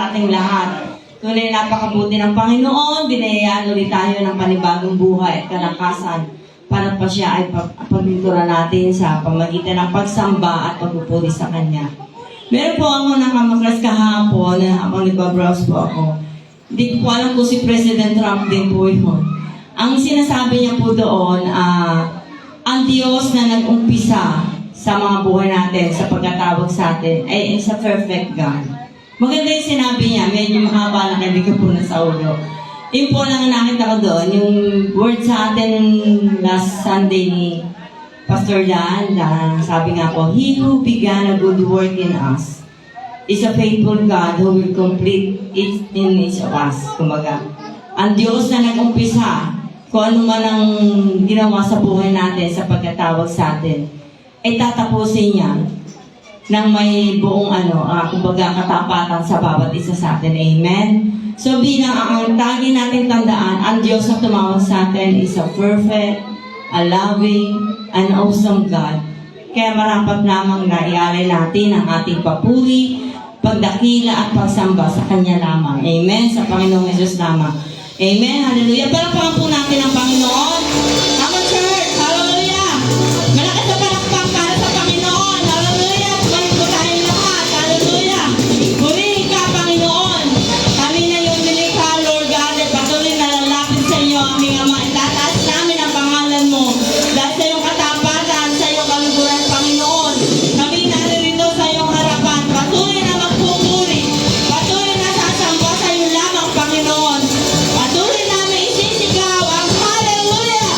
ating lahat. Tunay napakabuti ng Panginoon, binayaan ulit tayo ng panibagong buhay at kalakasan para pa siya ay paglinturan natin sa pamagitan ng pagsamba at pagpupuri sa Kanya. Meron po ako nakamaklas kahapon na habang nagbabrowse po ako. Hindi ko po alam kung si President Trump din po yun. Ang sinasabi niya po doon, ang Diyos na nag-umpisa sa mga buhay natin, sa pagkatawag sa atin, ay isa perfect God. Maganda yung sinabi niya, medyo mahaba na hindi ko po nasa ulo. Yung po lang nakita ko doon, yung word sa atin last Sunday ni Pastor Dan, sabi nga po, He who began a good work in us is a faithful God who will complete it in each of us. Kumaga, ang Diyos na nag-umpisa, kung ano man ang ginawa sa buhay natin sa pagkatawag sa atin, ay tatapusin niya ng may buong kumbaga katapatan sa bawat isa sa atin. Amen? So bilang ang tagi natin tandaan, ang Diyos na tumawag sa atin is a perfect, a loving, an awesome God. Kaya marapat lamang na ialay natin ang ating papuri, pagdakila at pagsamba sa Kanya lamang. Amen? Sa Panginoong Jesus lamang. Amen? Hallelujah. Palakpakan po natin ang Panginoon. Come on, church! Hallelujah! Malakas na palakpak para sa Panginoon. Hallelujah! Balik po tayo lahat. Hallelujah! Purihin ka, Panginoon. Kami na yung nilikha, Lord God, at patuloy na lalapit sa iyo, aming Ama. Itataas namin ang pangalan mo. Dahil sa iyong katapatan, sa iyong kaluguran, Panginoon. Kami naririto sa iyong harapan. Patuloy na magpupuri. Patuloy na sasamba sa iyo lamang, Panginoon. Patuloy namin isisigaw ang hallelujah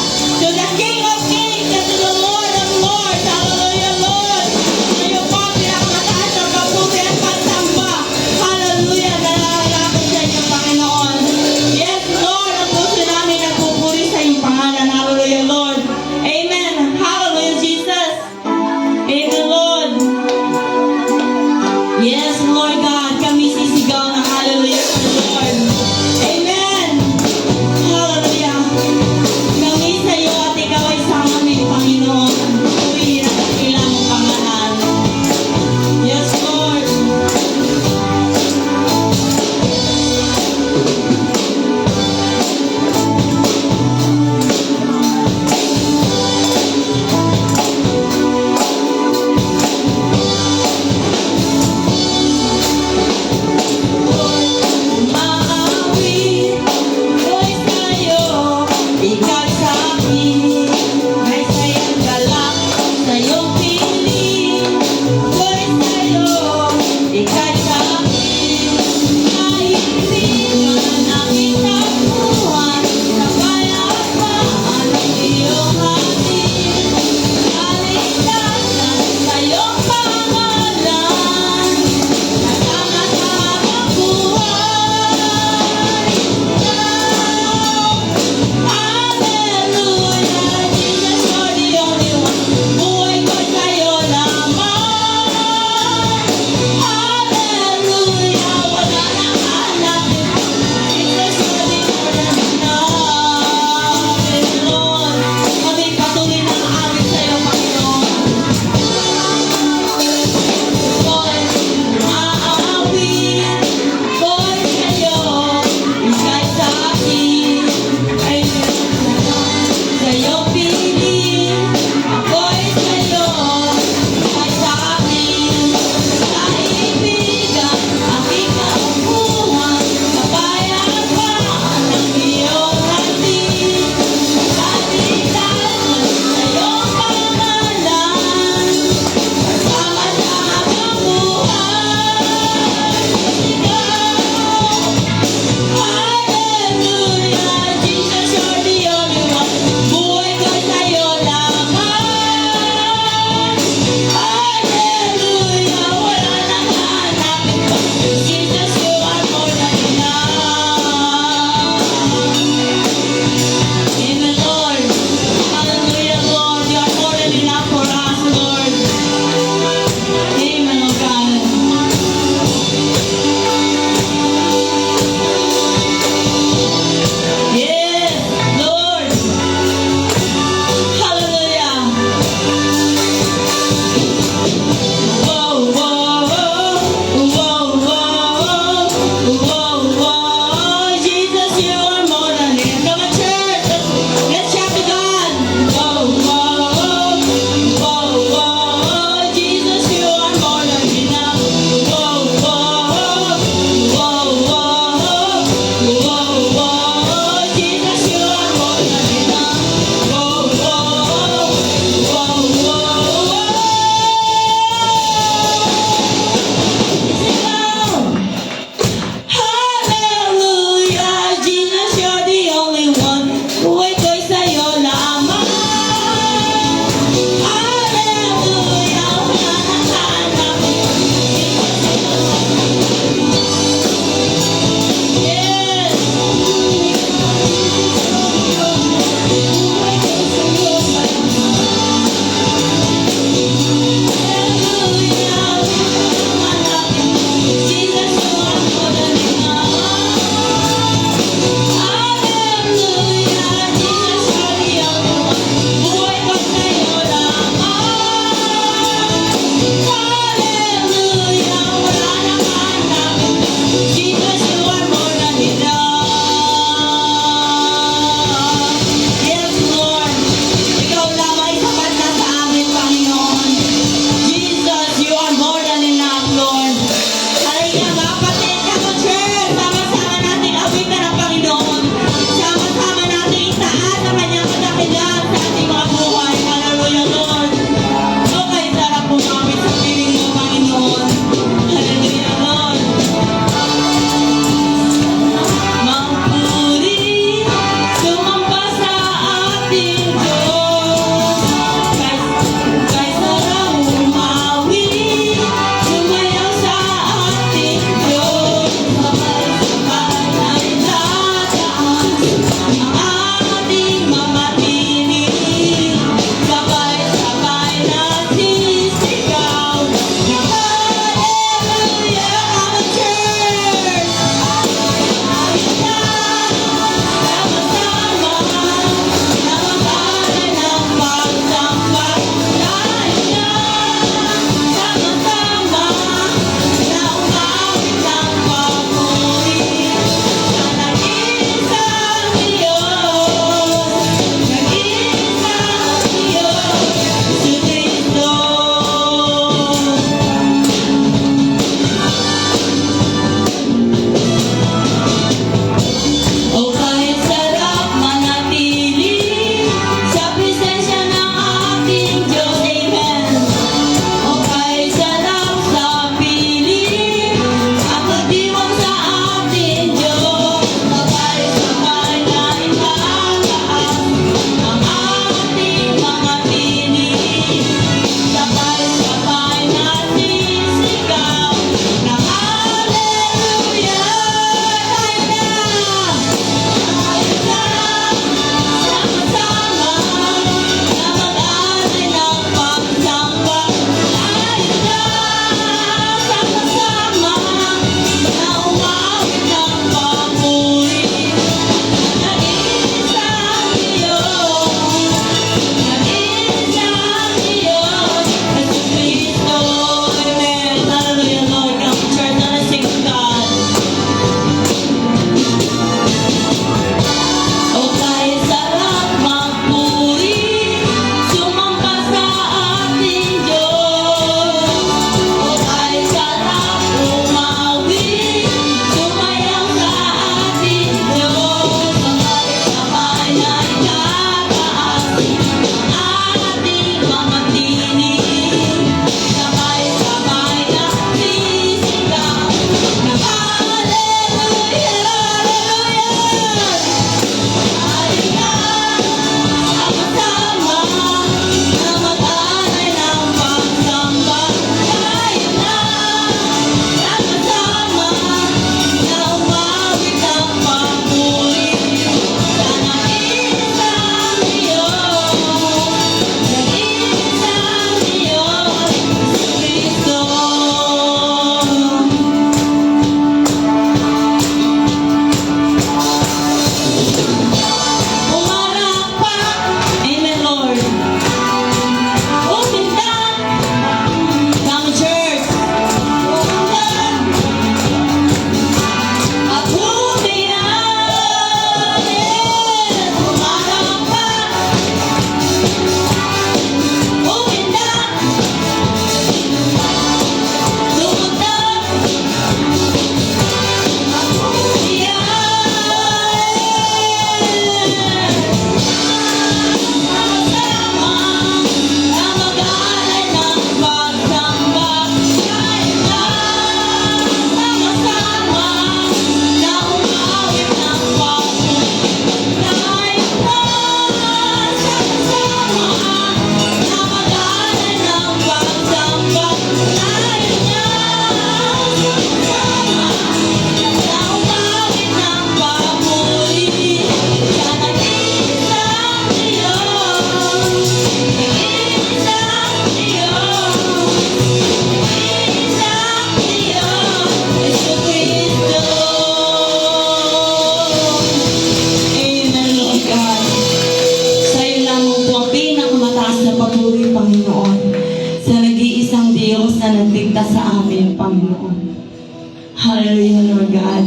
Hallelujah, Lord God.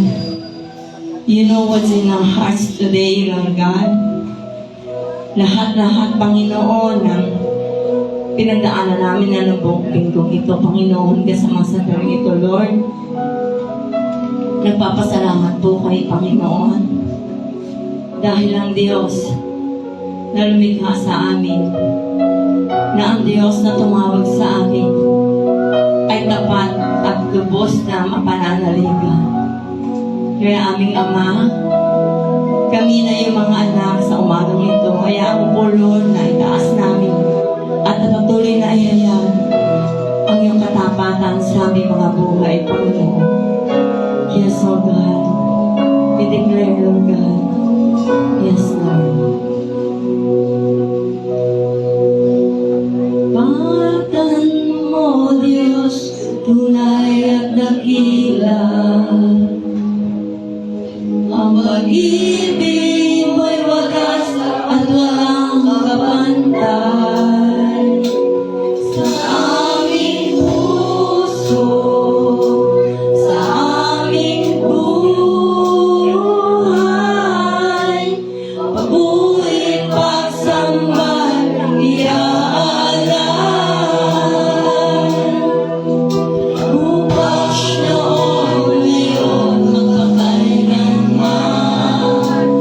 You know what's in our hearts today, Lord God. Lahat-lahat, Panginoon, ng pinagdaanan namin na nabuong pinggong ito, Panginoon, kasama sa taring ito, Lord. Nagpapasalamat po kay Panginoon. Dahil ang Diyos na lumikha sa amin, na ang Diyos na tumawag sa amin, ay tapat at lubos na mapananaligan. Kaya aming Ama, kami na yung mga anak sa umagang ito, kaya ang po, Lord, na itaas namin at patuloy na ihayan ang iyong katapatan sa aming mga buhay, Panginoon. Yes, oh God. We declare, Lord God. Yes, Lord. Patan mo, Diyos, tunay at dakila. Ang pag-ibig mo'y wagas at walang kapantay. Sa aming puso, sa aming buhay, pag-uwit, pagsambal, iaalay. Bukas noon, ngayon, magpakailanman.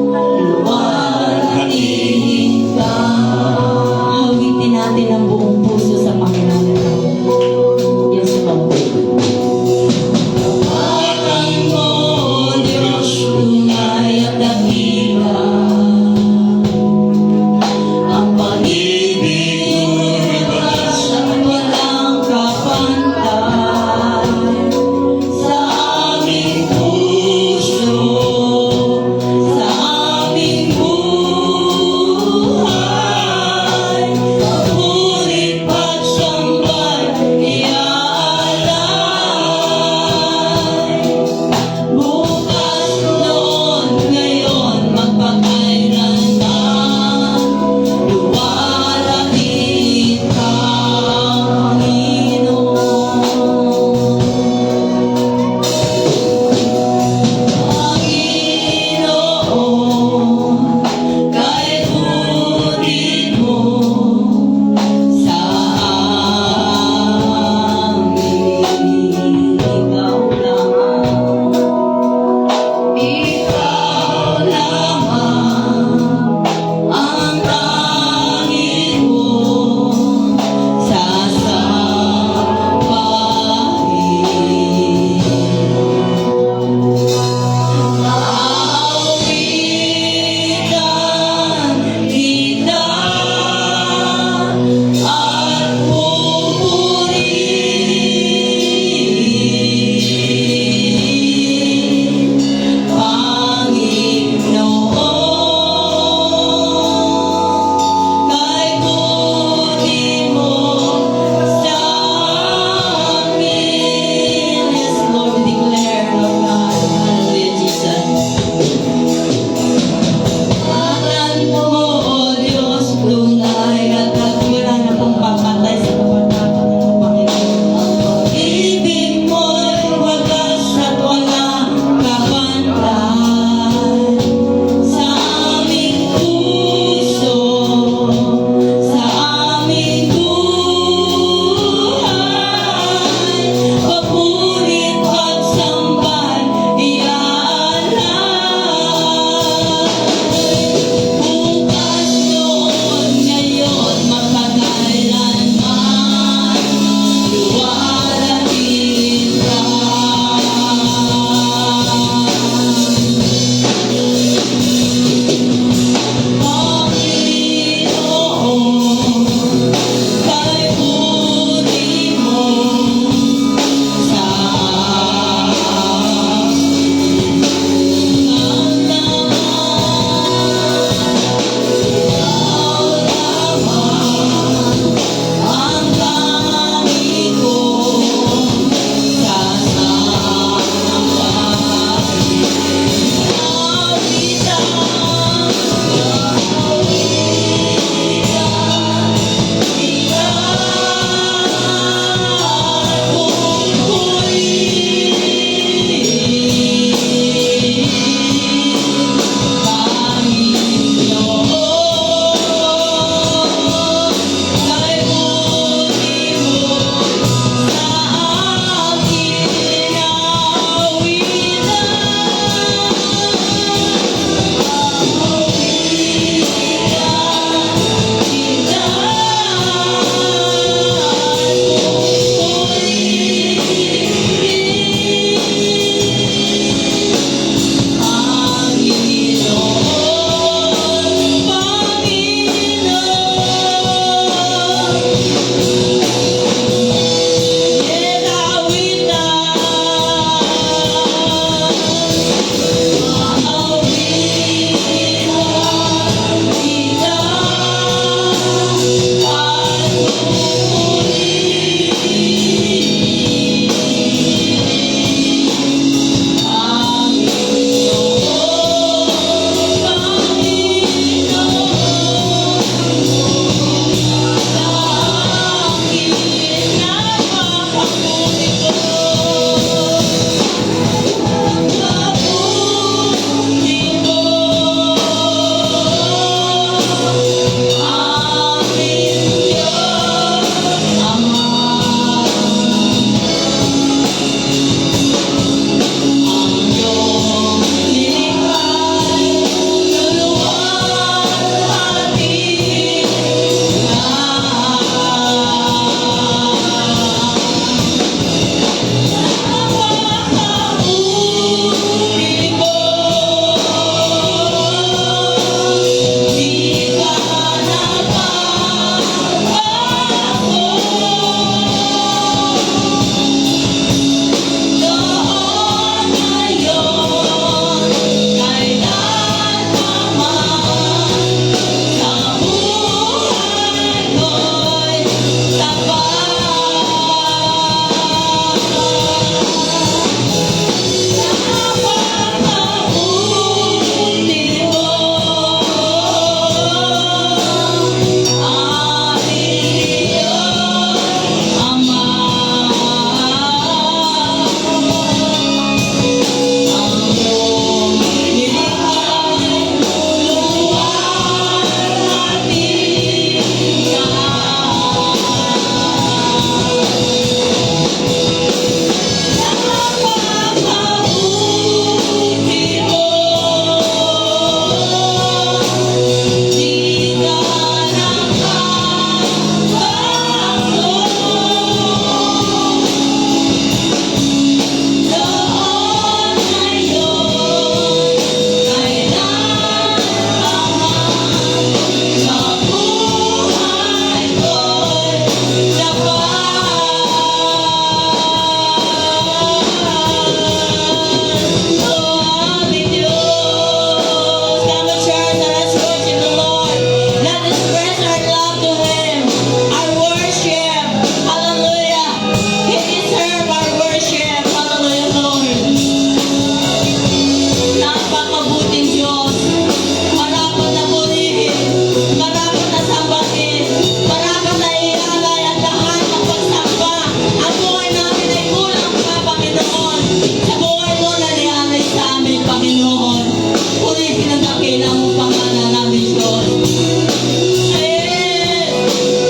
Panginoon. Puri pinagkakila mo pangalan namin, Diyos.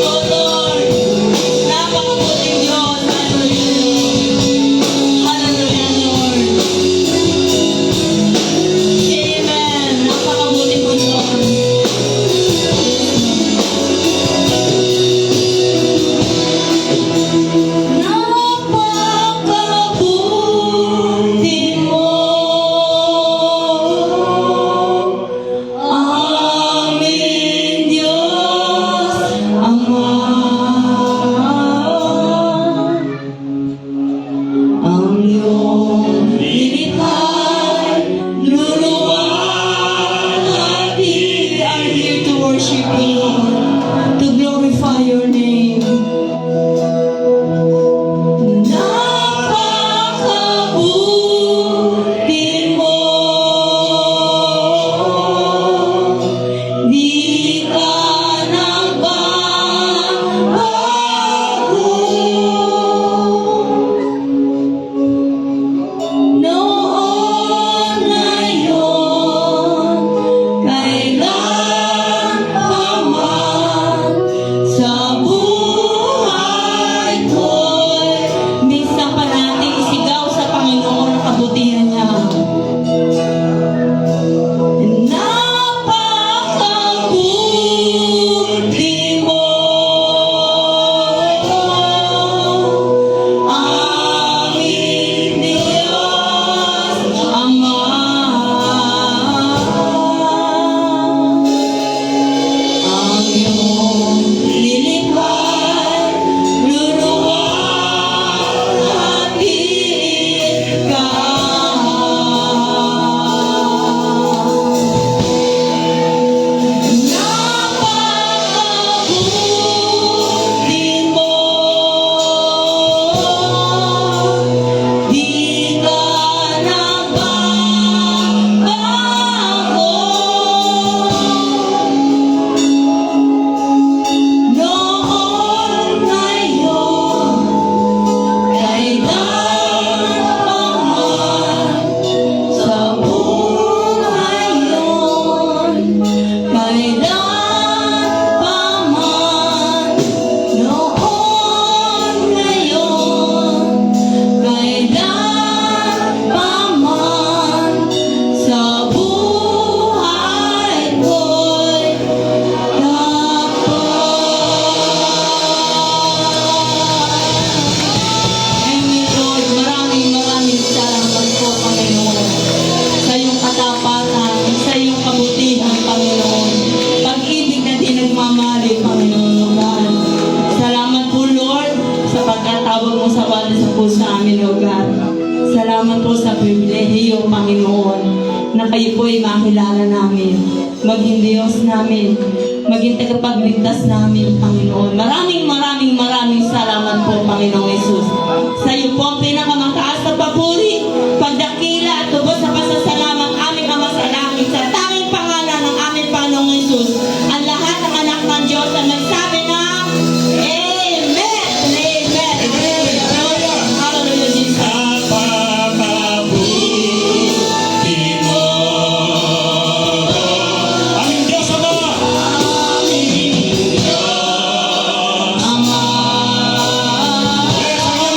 Oh Lord, napakabuting Diyos. Hallelujah. Hallelujah, Lord. Amen. Napakabuting po, Lord. Napakabuti mo, aming Diyos Ama. Ang iyong nilikhay, luwalhati, are here to worship you, Lord, to glorify your name. Napakabuti mo, di ka nagbabago. Noon, ngayon, kailan pa man, sa buhay ko'y minsan pa natin isigaw sa Panginoon ang kabutihan niya. Napakabuti mo, aming Diyos Ama. Ang iyong nilikhay, luwalhati ka. Napakabuti mo, di ka nagbabago. Noon, ngayon, kailan pa man, sa buhay yon, kailan pa man. Noon, ngayon, kailan pa man, sa buhay ko'y Amen, Lord. Maraming salamat po, Panginoon, sa iyong katapatan, sa iyong kabutihan, Panginoon. Pag-ibig na di nagmamali, Panginoon, God. Salamat po, Lord, sa pagkatawag mo sa bawat isa po sa amin, O God. Salamat po sa pribilehiyo, Panginoon, na kayo po ay makilala namin, maging Diyos namin, maging tagapagligtas namin, Panginoon. Maraming salamat po, Panginoong Yesus. Sa iyo po ang pinakamataas na papuri, pagdakila at tubos sa pasasalamat aming Ama sa langit, sa tanging pangalan ng aming Panginoong Yesus. Ang lahat ng anak ng Diyos na nagsabi na Amen! Amen! Hallelujah! Hallelujah, Jesus! Napakabuti mo, aming Diyos Ama. Aming Diyos Ama. Yes, ang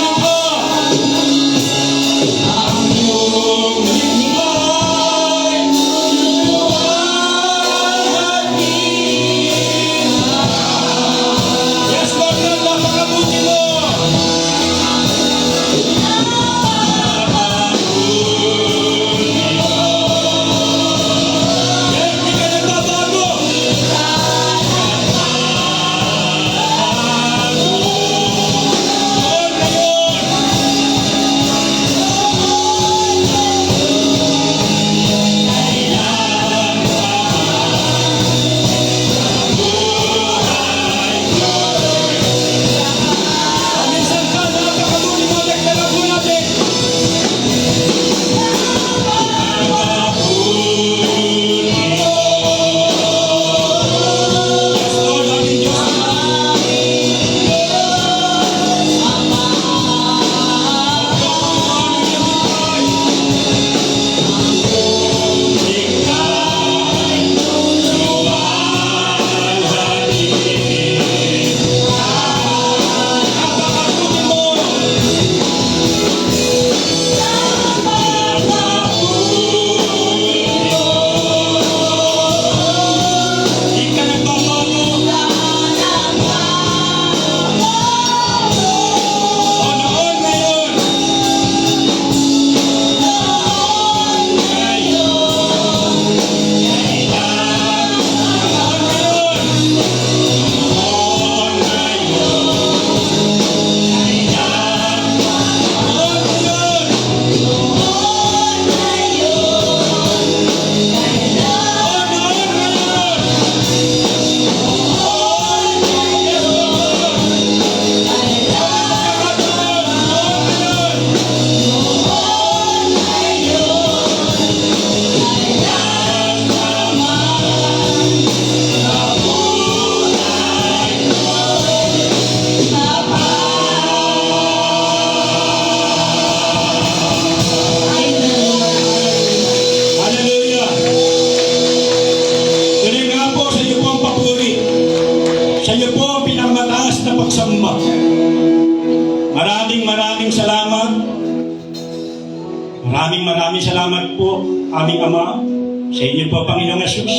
Maraming salamat po, aming Ama, sa inyo po, Panginoong Yesus,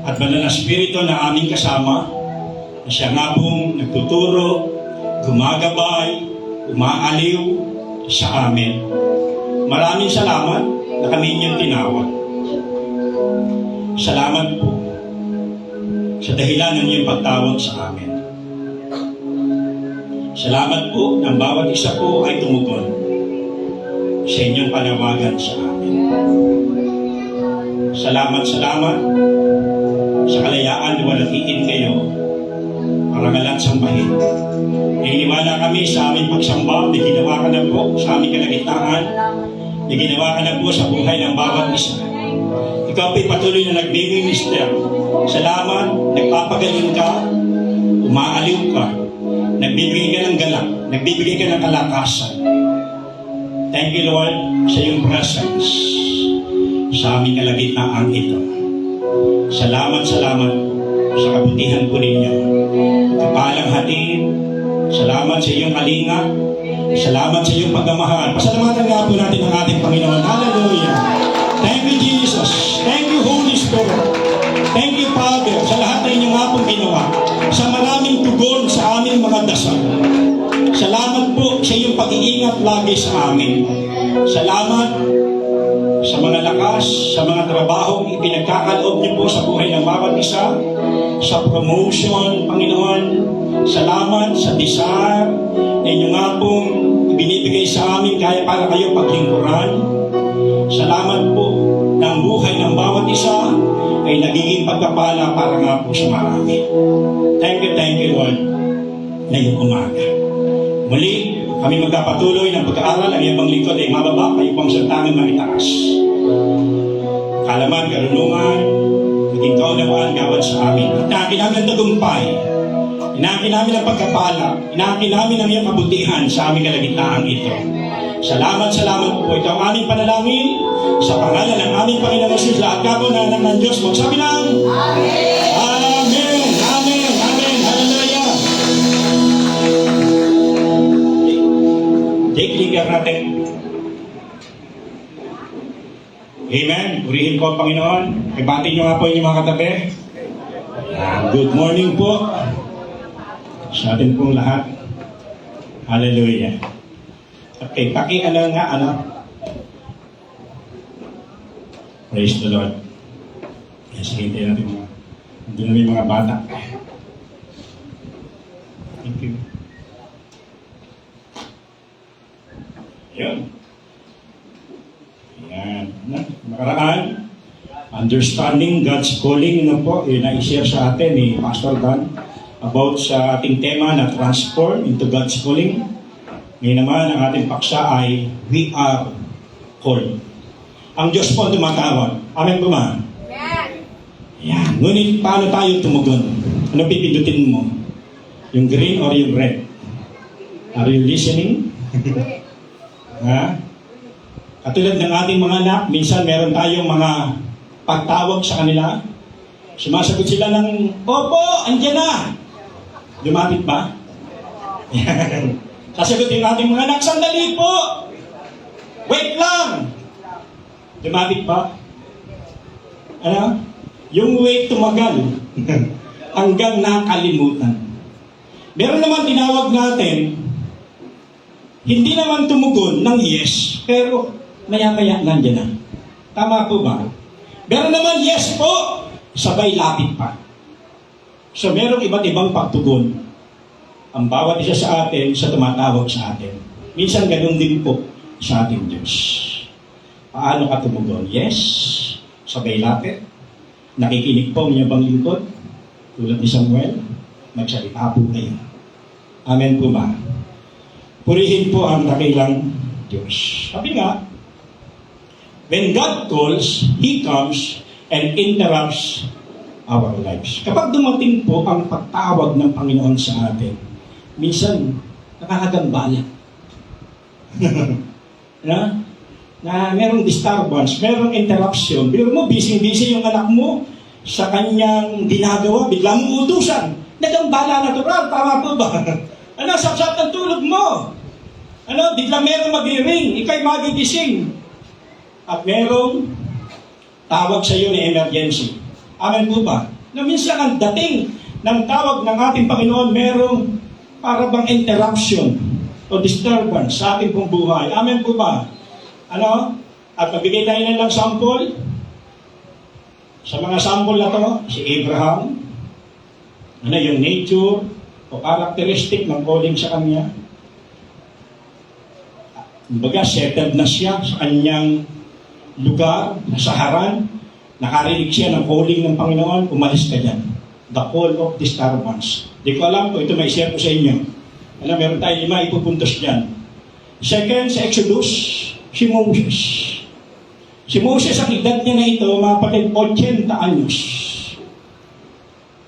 at banal na Espiritu na aming kasama, na siya nga pong nagtuturo, gumagabay, umaaliw sa amin. Maraming salamat na kami inyong tinawag. Salamat po sa dahilan ng iyong pagtawag sa amin. Salamat po ng bawat isa po ay tumugon sa inyong panawagan sa amin. Salamat sa kalayaan na walatiin kayo para ngalan sambahin. Iniwala kami sa aming pagsamba, may ginawa ka na po sa aming kalagitnaan, may ginawa ka na po sa buhay ng bawat isa. Ikaw po'y patuloy na nagbiminister. Salamat, nagpapagaling ka, umaaliw ka, nagbibigay ka ng galak, nagbibigay ka ng kalakasan. Thank you, Lord, sa iyong presence sa aming kalagitnaan ito. Salamat sa kabutihan po ninyo. Kapalang hatid, salamat sa iyong kalinga, salamat sa iyong pagmamahal. Pasalamatan nga po natin ang ating Panginoon. Hallelujah! Thank you, Jesus. Thank you, Holy Spirit. Thank you, Father, sa lahat na inyong nga pong ginawa, sa maraming tugon sa aming mga dasal. Salamat po sa iyong pag-iingat lagi sa amin. Salamat sa mga lakas, sa mga trabahong ipinagkakaloob niyo po sa buhay ng bawat isa, sa promotion, Panginoon. Salamat sa desire na inyo nga pong ibinibigay sa amin kaya para kayo paglingkuran. Salamat po na ang buhay ng bawat isa ay nagiging pagpapala para nga po sa marami. Thank you, Lord, ngayong umaga. Muli, kami magpapatuloy ng pag-aaral. Ang iyong lingkod ay mababa, kayo pang santangan manitaas. Kalaman, karunungan, maging kaunawaan gawad sa amin. Inakin namin ang tagumpay. Inakin namin ang pagkapala. Inakin namin ang iyong kabutihan sa aming kalagitnaan ito. Salamat po. Ito ang aming panalangin sa pangalan ng aming Panginoong Jesus. Lahat ka po na ng Diyos. Magsabi lang, Amen! Amen! Amen! Amen! Hallelujah! Take linger natin. Amen. Purihin po ang Panginoon. Ibati nyo nga po inyong mga katabi. Good morning po sa atin pong lahat. Hallelujah. Okay, Praise the Lord. Yes, hintay natin mga. Hindi na may mga bata. Thank you. Yun. Ayan. Nakaraan, understanding God's calling na po, na-share sa atin ni Pastor Dan about sa ating tema na transform into God's calling. Ngayon naman, ang ating paksa ay we are called. Ang Diyos po tumatawag. Amen po ba? Yan. Ngunit paano tayo tumugon? Ano pipindutin mo? Yung green or yung red? Are you listening? Ha? Katulad ng ating mga anak, minsan meron tayong mga pagtawag sa kanila. Sumasagot sila ng, Opo, andyan na! Lumapit ba? Sasagutin natin mga anak, sandali po! Wait lang! Lumapit pa? Ano? Yung wait tumagal. Hanggang nakalimutan. Meron naman tinawag natin, hindi naman tumugon ng yes, pero maya-maya nandiyan na. Tama po ba? Meron naman yes po, sabay lapit pa. So merong iba't ibang pagtugon ang bawat isa sa atin sa tumatawag sa atin. Minsan ganun din po sa ating Diyos. Paano ka tumugon? Yes, sabay lapit. Nakikinig po ang inyong bang lingkod? Tulad ni Samuel, nagsalita po kayo. Amen po ba? Purihin po ang dakilang Diyos. Sabi nga, when God calls, He comes and interrupts our lives. Kapag dumating po ang pagtawag ng Panginoon sa atin, minsan nakakagambala. Na merong disturbance, merong interruption. Pero mo, busy-busy yung anak mo sa kanyang ginagawa, bigla mo utusan. Nagambala natural, tama po ba? Sapsap ng tulog mo. Bigla meron magri-ring, ikaw'y magigising. at merong tawag sa iyo na emergency. Amen po ba? Na minsan ang dating ng tawag ng ating Panginoon, merong para bang interruption o disturbance sa ating pong buhay. Amen po ba? Ano? At magbigay tayo ng sample. Sa mga sample na to, si Abraham, ano yung nature o characteristic ng calling sa kanya. Kumbaga, settled na siya sa kanyang lugar, nasa Haran, nakarinig siya ng calling ng Panginoon, umalis ka dyan. The call of disturbance. Di ko alam kung ito may share ko sa inyo. Alam, meron tayo 5 ipupuntos dyan. Second, sa Exodus, si Moses. Si Moses, ang edad niya na ito, mga kapatid, 80 anyos.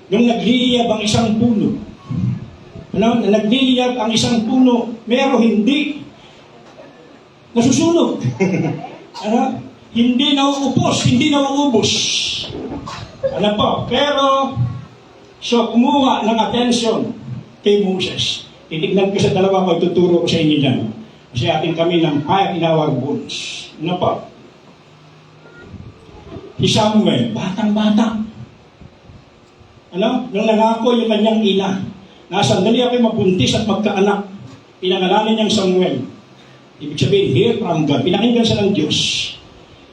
Nung nagliliyab ang isang puno. Ano? Nagliliyab ang isang puno, pero hindi nasusunog. Ano? Hindi nauupos, hindi nauubos. Ano po? Pero, so kumuha ng attention kay Moses. Titignan ko sa dalawa ko, tuturo ko sa inyo dyan. Kasi atin kami ng fire in our bones. Ano po? Si Samuel, batang-bata. Ano? Nung nangako yung kanyang ina, na sandali ako mabuntis at magkaanak, pinangalanan niyang Samuel. Ibig sabihin, hear from God. Pinakinggan siya ng Diyos.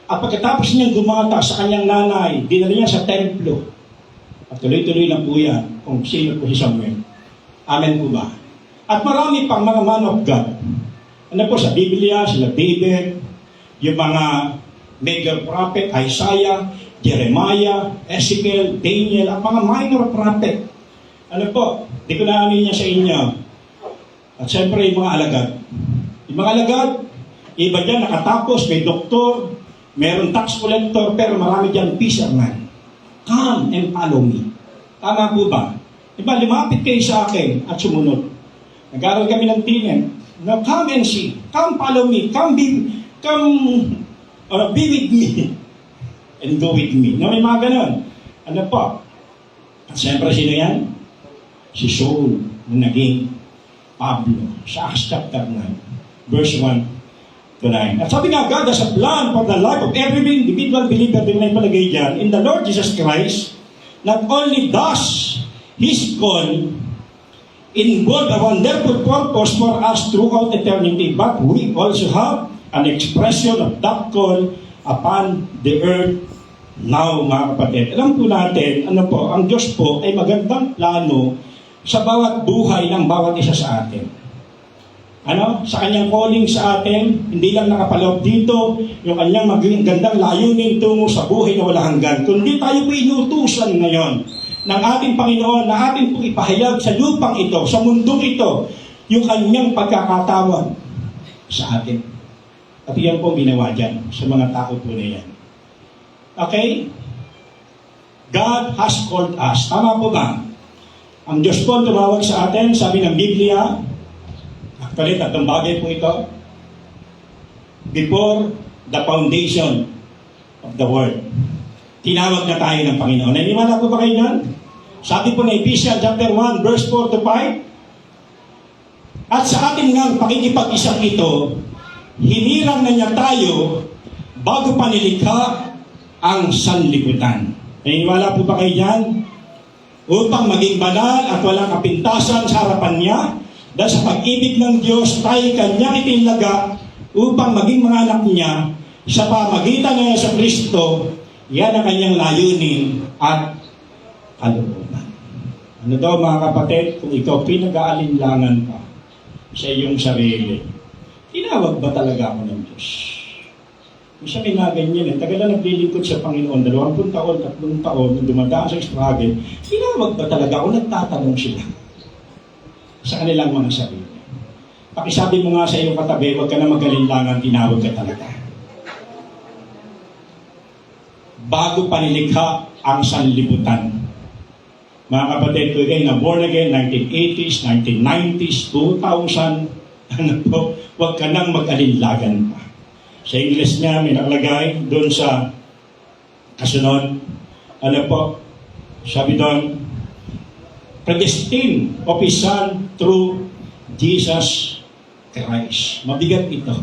At pagkatapos niyang gumata sa kanyang nanay, dinala niya sa templo. At tuloy-tuloy na po yan kung sino po si Samuel. Amen po ba? At marami pang mga man of God. Ano po sa Biblia, sila David, yung mga major prophet, Isaiah, Jeremiah, Ezekiel, Daniel, at mga minor prophet. Ano po, di ko na niya sa inyo. At siyempre yung mga alagad. Yung mga alagad, iba dyan nakatapos, may doktor, meron tax collector, pero marami dyan fisherman. Come and follow me. Tama po ba? Diba, lumapit kayo sa akin at sumunod. Nag-aaral kami ng tinen. Now, come and see. Come follow me. Come be with me. And go with me. No, may mga ganon. Ano po? At siyempre, sino yan? Si Saul, na naging Pablo. Sa Acts chapter 9, verse 1 to 9. At sabi nga, God has a plan for the life of every individual believer din na ipalagay dyan in the Lord Jesus Christ. Not only does His call involve a wonderful purpose for us throughout eternity, but we also have an expression of that call upon the earth now, mga kapatid. Alam po natin, ano po, ang Diyos po ay magandang plano sa bawat buhay ng bawat isa sa atin. Ano? Sa kanyang calling sa atin, hindi lang nakapaloob dito yung kanyang maging gandang layunin tungo sa buhay na wala hanggan, kundi tayo po inutusan ngayon ng ating Panginoon na ating po ipahayag sa lupang ito, sa mundong ito, yung kanyang pagkakatawag sa atin. At yan po ginawa dyan sa mga tao po na yan. Okay? God has called us. Tama po ba? Ang Diyos po tumawag sa atin, sabi ng Biblia, actually, tatlong bagay po ito, before the foundation of the world. Tinawag na tayo ng Panginoon. Naniniwala po ba kayo yan? Sabi po na Ephesians chapter 1, verse 4 to 5, at sa ating nga pakikipag-isang ito, hinirang na niya tayo bago pa nilikha ang sanlibutan. Naniniwala po ba kayo yan? Upang maging banal at walang kapintasan sa harapan niya, dahil sa pag-ibig ng Diyos, tayo kanyang itinlaga upang maging mga anak niya sa pamagitan ng sa Kristo. Yan ang kanyang layunin at kalooban. Ano daw mga kapatid, kung ikaw pinag-aalinlangan pa sa iyong sarili, tinawag ba talaga ako ng Diyos? Isa may nga ganyan tagal na naglilingkod sa Panginoon, 20 taon, 30 taon, nung dumadaan sa struggle, tinawag ba talaga ako? Nagtatanong sila sa kanilang mga sarili. Pakisabi mo nga sa iyong katabi, huwag ka na magalinlangan, tinawag ka talaga. Bago panilikha ang sanlibutan. Mga kapatid ko kayo na born again, 1980s, 1990s, 2000, ano po, huwag ka nang mag-alinlagan pa. Sa English niya, may nakalagay doon sa kasunod, ano po, sabi doon, predestined of His Son through Jesus Christ. Mabigat ito.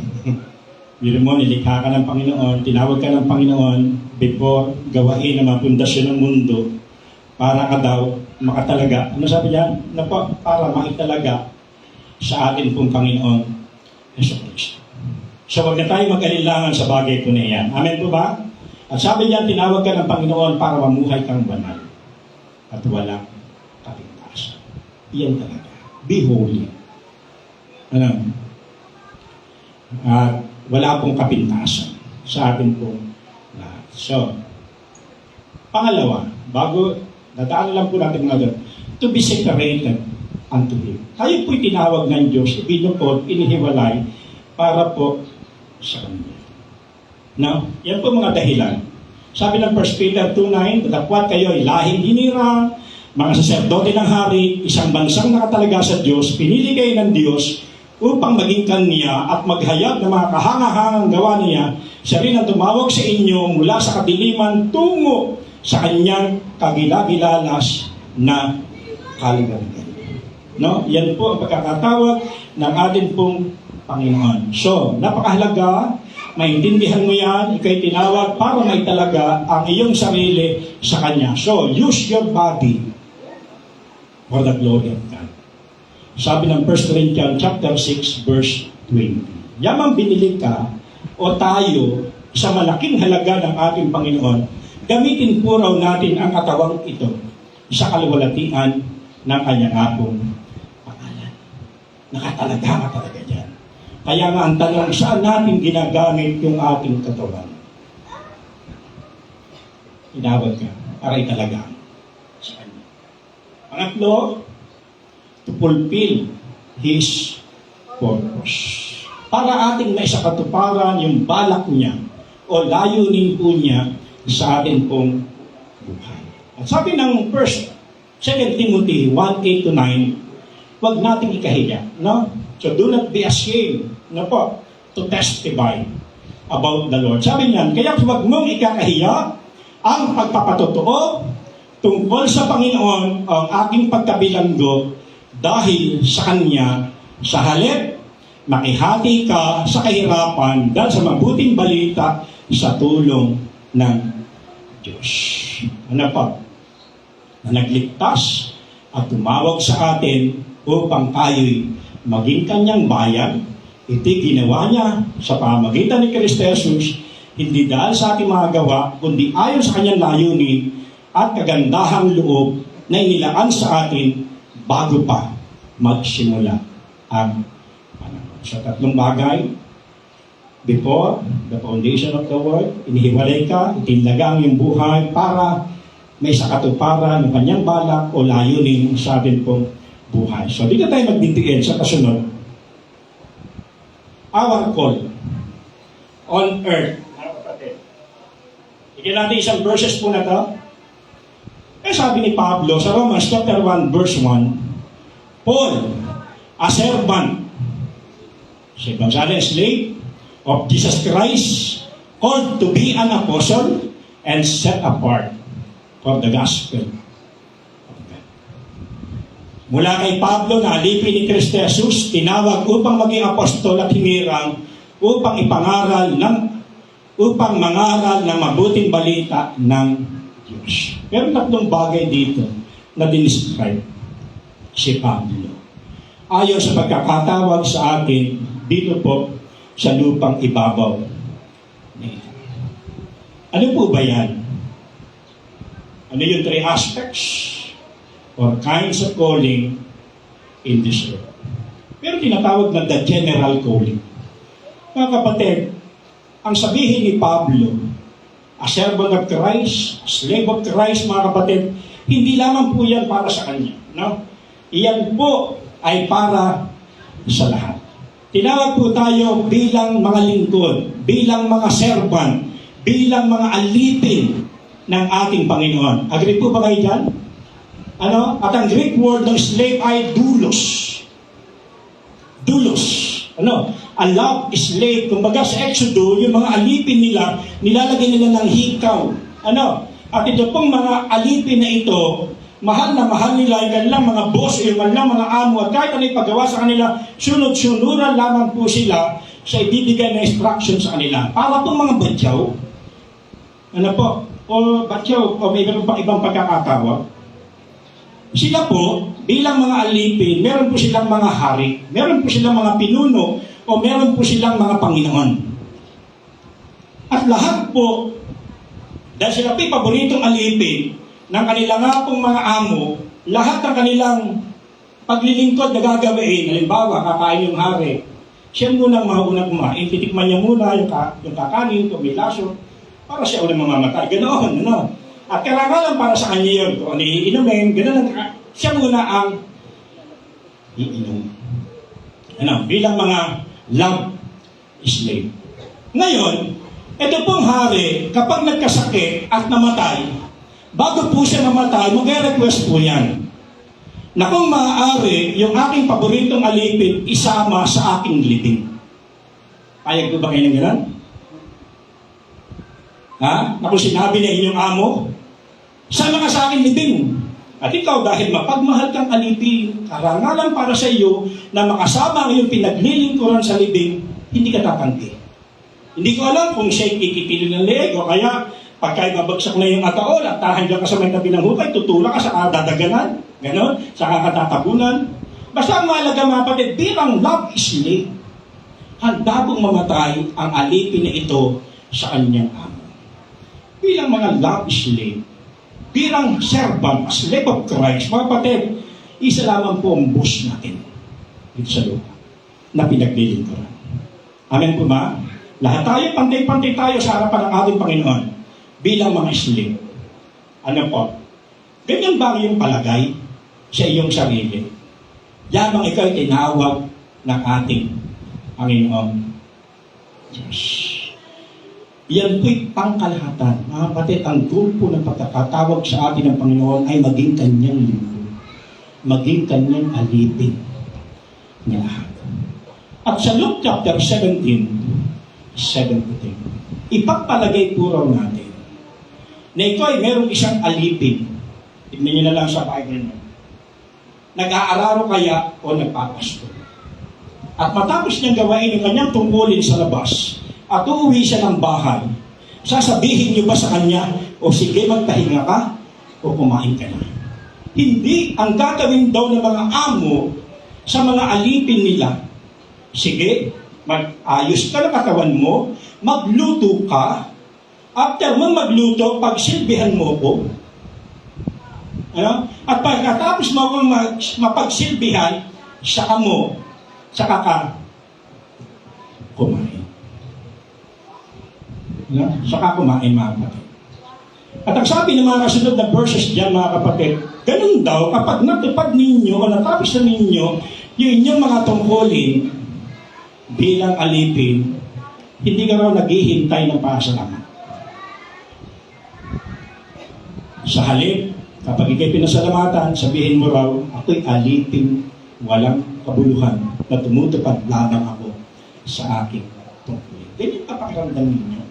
Biro mo, nilikha ka ng Panginoon, tinawag ka ng Panginoon before gawain ang mga pundasyon ng mundo para ka daw makatalaga. Ano sabi niya? Para makitalaga sa atin pong Panginoon Yesu Cristo. So wag na tayo mag-alilangan sa bagay po na yan. Amen po ba? At sabi niya, tinawag ka ng Panginoon para mamuhay kang banal at walang kapintasan. Iyan talaga. Be holy. Ano? At wala pong kapintasan sa atin pong lahat. So, pangalawa, bago, dadaan lang po natin mga doon, to be separated unto Him. Tayo po'y tinawag ng Diyos, binukod, inihiwalay, para po sa Kanya. Now, yan po mga dahilan. Sabi ng 1 Peter 2:9, datapwat kayo ay lahing hinirang, mga saserdote ng hari, isang bansang nakatalaga sa Diyos, pinili kayo ng Diyos, upang maging kanya at maghayag ng mga kahangahangang gawa niya, siya rin ang tumawag sa inyo mula sa kadiliman tungo sa kanyang kagilagilalas na kaligarigan. No? Yan po ang pagkakatawag ng atin pong Panginoon. So, napakahalaga, maintindihan mo yan, ikaw'y tinawag para may talaga ang iyong sarili sa Kanya. So, use your body for the glory of God. Sabi ng 1 Corinthians chapter 6 verse 20. Yamang binili ka o tayo sa malaking halaga ng ating Panginoon, gamitin po raw natin ang katawang ito sa kaluwalhatian ng kanyang apong pangalan. Nakatalaga ka talaga dyan. Kaya nga ang tanong, saan natin ginagamit yung ating katawan? Inawag ka para italaga sa kanya. Pangatlo, to fulfill His purpose. Para ating maisakatuparan yung balak niya o layunin po niya sa atin pong buhay. At sabi ng 2 Timothy 1:8-9, huwag nating ikahiya. No? So do not be ashamed to testify about the Lord. Sabi niyan, kaya huwag mong ikakahiya ang pagpapatotoo tungkol sa Panginoon ang aking pagkabilanggo dahil sa Kanya, sa halip, makihati ka sa kahirapan dahil sa mabuting balita sa tulong ng Diyos. Ano pa? Na nagligtas at tumawag sa atin upang tayo'y maging Kanyang bayan. Iti ginawa niya sa pamagitan ni Kristo Jesus, hindi dahil sa ating mga gawa, kundi ayon sa Kanyang layunin at kagandahang loob na inilaan sa atin bago pa magsimula ang panahon. Sa tatlong bagay, before the foundation of the world, inihiwalay ka, itinlaga ang iyong buhay para may sakatuparan ng kanyang balak o layunin sa atin pong buhay. So, dito tayo magditiin sa kasunod. Our call on earth. Ano kapatid? Tignan natin isang verses po na to. Sabi ni Pablo sa Romans chapter 1 verse 1, Paul, a servant, si Gonzales, slave of Jesus Christ, called to be an apostle and set apart for the gospel of God. Mula kay Pablo na alipin ni Kristo Jesus, tinawag upang maging apostol at hinirang upang mangaral ng mabuting balita ng Diyos. Pero tatlong bagay dito na dinescribe si Pablo. Ayon sa pagkakatawag sa atin dito po sa lupang ibabaw. Ano po ba yan? Ano yung three aspects or kinds of calling in this world? Pero tinatawag na the general calling. Mga kapatid, ang sabihin ni Pablo, a servant of Christ, slave of Christ, mga kapatid, hindi lamang po yan para sa kanya. No? Iyan po ay para sa lahat. Tinawag po tayo bilang mga lingkod, bilang mga servant, bilang mga alipin ng ating Panginoon. Agree po ba kayo dyan? Ano? At ang Greek word ng slave ay doulos. Doulos. Ano? A love slave. Kumbaga sa Exodo, yung mga alipin nila, nilalagay nila ng hikaw. Ano? At ito pong mga alipin na ito, mahal na mahal nila yung kanilang mga boss, yung kanilang mga amo, at kahit ano ipagawa sa kanila, sunod-sunuran lamang po sila siya ibibigay na instruction sa kanila. Para pong mga badyaw, ano po, o badyaw, o may meron pang ibang pagkakatawag, sila po, bilang mga alipin, meron po silang mga hari, meron po silang mga pinuno, o meron po silang mga Panginoon. At lahat po, dahil sila po paboritong alipin ng kanilang nga pong mga amo, lahat ng kanilang paglilingkod na gagawin, halimbawa, kakain yung hari, siya muna ang maunang kumain, titikman niya muna yung kakanin, kung may laso, para siya unang mamamatay. Ganoon, ano? At karangalan para sa kanya yun, kung ano iinumin, ganoon, siya muna ang iinom. Ano? Bilang mga love slave. Ngayon, ito pong hari, kapag nagkasakit at namatay, bago po siya namatay, mag-request po yan na kung maaari, yung aking paboritong alipin, isama sa aking libing. Payag ko ba kayo ng gano'n? Ha? Na kung sinabi na inyong amo, sama ka sa aking libing. At ikaw, dahil mapagmahal kang alipin, karangalan para sa iyo na makasama ang iyong pinaglilingkuran sa libing, hindi ka tatanggi. Hindi ko alam kung siya'y kikipili ng leeg o kaya pagka mabagsak na yung ataol at tahan ka sa may tabi ng hukay, tutulak ka sa kadadaganan, gano'n, sa kakatatabunan. Basta ang mahalaga mga kapatid, bilang love is slave, handa pong mamatay ang alipin na ito sa kanyang amo. Bilang mga love is slave, bilang servant, slave of Christ, mga kapatid, isa lamang po ang boss natin dito sa lupa na pinaglilingkuran. Amen po ba? Lahat tayo, pantay-pantay tayo sa harapan ng ating Panginoon bilang mga slave. Ano po? Ganyan ba ang iyong palagay sa iyong sarili? Yamang ikaw ay tinawag ng ating Panginoon Diyos. Yan po'y pangkalahatan. Mga kapatid, ang grupo ng pagkakatawag sa atin ng Panginoon ay maging kanyang lingkod, maging kanyang alipin niya lahat. At sa Luke chapter 17, ipagpalagay po raw natin na ito ay merong isang alipin. Tignan nyo na lang sa Bible. Nag-aararo kaya o nagpapasto. At matapos niyang gawain ang kanyang tungkulin sa labas at uuwi siya ng bahay, sasabihin niyo ba sa kanya, o sige magpahinga ka o kumain ka na? Hindi ang gagawin daw ng mga amo sa mga alipin nila. Sige, mag-ayos ka ng katawan mo, magluto ka, after mo magluto, pagsilbihan mo ko. Ano? At pagkatapos mo akong mapagsilbihan, saka ka kumain. Ano? Saka kumain, mga kapatid. At ang sabi ng mga kasunod na verses dyan, mga kapatid, ganun daw, kapag natupad ninyo o natapos na ninyo yung inyong mga tungkulin bilang alipin, hindi ka raw naghihintay ng pasalamat. Sa halip, kapag ikay pinasalamatan, sabihin mo raw, ako'y alipin, walang kabuluhan, na tumutupad lamang ako sa aking tungkulin. Ganyan papakiramdam ninyo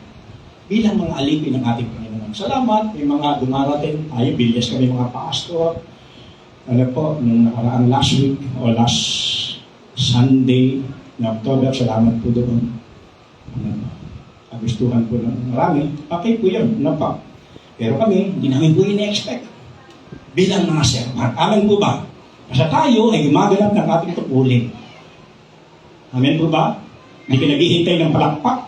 bilang mga alipin ng ating Panginoon. Salamat, may mga dumarating, tayo, bilyas kami mga pastor. Ano po, nung nakaraang last week o last Sunday na October, salamat po doon. Kagustuhan po ng marami. Okay po yun, ano pa. Pero kami, hindi namin po ini-expect bilang mga servant. Amen po ba? Kasi tayo ay gumaganap ng ating tungkulin. Amen po ba? Hindi ka naghihintay ng palakpak.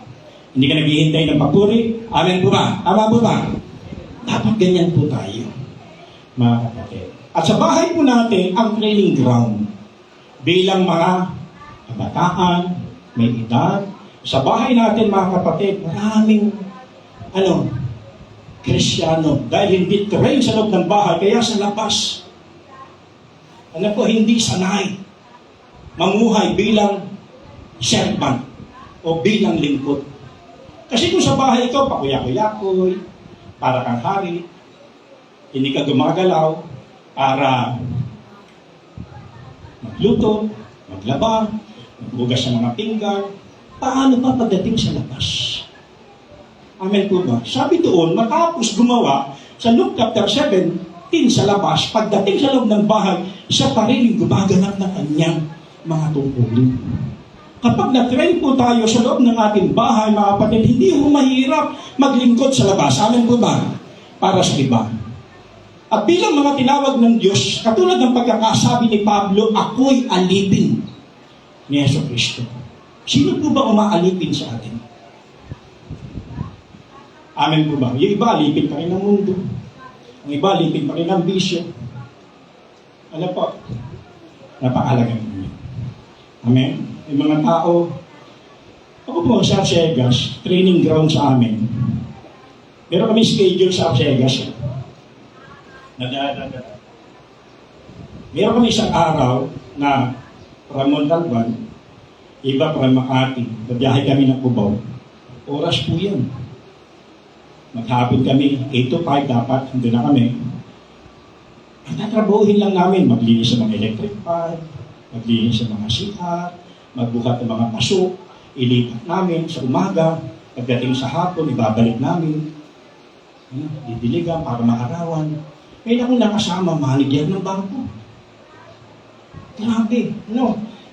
Hindi ka naghihintay ng papuri. Amen po ba? Tama po ba? Dapat ganyan po tayo, mga kapatid. At sa bahay po natin, ang training ground bilang mga kabataan, may edad. Sa bahay natin, mga kapatid, maraming Kristyano. Dahil hindi train sa loob ng bahay, kaya sa labas, hindi sanay mamuhay bilang servant o bilang lingkod. Kasi kung sa bahay ikaw, pakuya-kuyakoy, para kang hari, hindi ka gumagalaw para magluto, maglaba, magbugas ng mga pinggan, paano pa pagdating sa labas? Amen po ba? Sabi doon, matapos gumawa sa Luke chapter 17 sa labas, pagdating sa loob ng bahay, siya pa rin gumaganap ng kanyang mga tungkulin. Kapag na-train po tayo sa loob ng ating bahay, mga kapatid, hindi po mahirap maglingkod sa labas. Amen po ba? Para sa iba. At bilang mga tinawag ng Diyos, katulad ng pagkakasabi ni Pablo, ako'y alipin ni Yesu Cristo. Sino po ba umaalipin sa atin? Amen po ba? Yung iba, alipin pa rin ng mundo. Ang iba, alipin pa rin ng bisyo. Ano po? Napakalaga po yun. Amen? Yung mga tao, ako po sa Arcegas, training ground sa amin. Meron kami schedule sa Arcegas. Meron kami isang araw na from Montalban, iba from Makati, babiyahe kami ng Cubao. Oras po yan. Maghapon kami, 8 to 5 dapat, hindi na kami. Ang tatrabuhin lang namin, maglinis sa mga electric pan, maglinis sa mga CR, magbuhat ng mga pasok, ilipat namin sa umaga, pagdating sa hapon, ibabalik namin. Didiligan para maarawan. May akong nakasama, manager ng bangko. Grabe,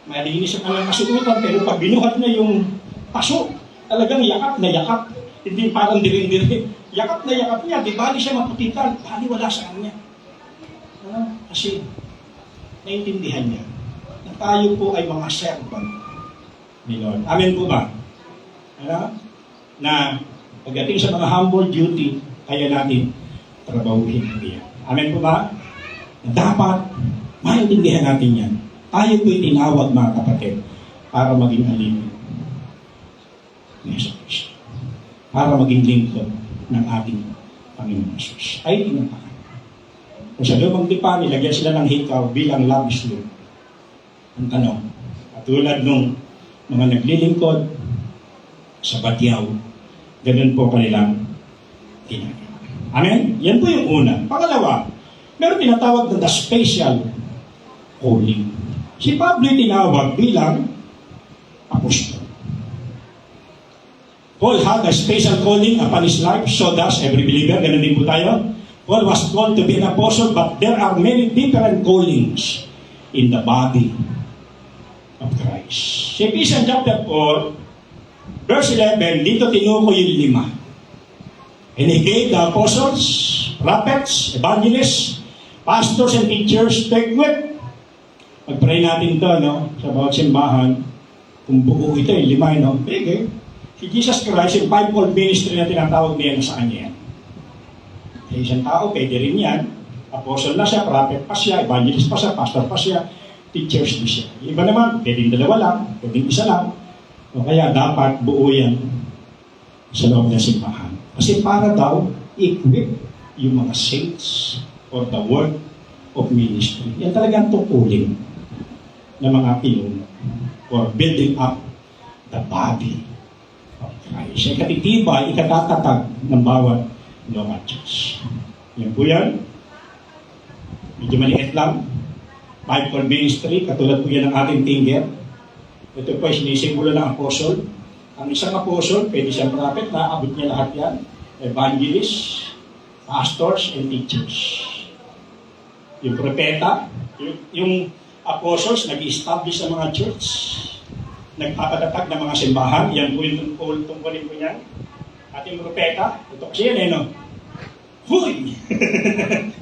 malinis ang kanyang kasuotan, pero pag binuhat na yung pasok, talagang yakap na yakap. Hindi parang dirin-dirin. Yakap na yakap niya, di bali siya maputitan, bali wala sa kanya. Kasi, naintindihan niya na tayo po ay mga servant ni Lord. Amen po ba? Na pagdating sa mga humble duty, kaya natin trabahuhin niya. Amen po ba? Na dapat maintindihan natin yan. Tayo po'y tinawag, mga kapatid, para maging alipin ni Jesus Cristo. Para maging lingkod ng ating Panginoon Jesus. Ay tinapakan. Kung sa lumang lipa, nilagyan sila ng hikaw bilang lavish load. Ang tanong, katulad nung mga naglilingkod sa Batyaw, ganun po kanilang ginagawa. Amen? Yan po yung una. Pangalawa, meron tinatawag na the special calling. Si Pablo tinawag bilang apostol. Paul had a special calling upon his life, so does every believer. Ganun din po tayo. Paul was called to be an apostle, but there are many different callings in the body of Christ. Sa Ephesians chapter 4, verse 11, dito tinuko yung 5. And he gave the apostles, prophets, evangelists, pastors, and teachers to equip. Mag-pray natin ito, sa bawat simbahan. Kung buo ito, yung 5, Okay. Si Jesus Christ, yung fivefold ministry na tinatawag niya sa kanya yan. Isang tao, pwede rin yan. Apostle na siya, prophet pa siya, evangelist pa siya, pastor pa siya, teachers din siya. Iba naman, pwedeng 2 lang, pwedeng 1 lang. O kaya dapat buo yan sa loob ng simbahan. Kasi para daw, equip yung mga saints for the work of ministry. Yan talagang tungkulin ng mga pinuno for building up the body of Christ. Yung katitibay, ikatatatag ng bawat local church. Yan po yan. Medyo maliit lang. Fivefold ministry, katulad po yan ng ating finger. Ito po ay sinisimbolo ng apostle. Ang isang apostle, pwede siyang prophet, naabot niya lahat yan. Evangelists, pastors, and teachers. Yung propeta, yung apostles, nag-establish sa mga church, nagpapatatag ng mga simbahan, yan po yung tungkulin po yan. At yung propeta, ito kasi yan Huy!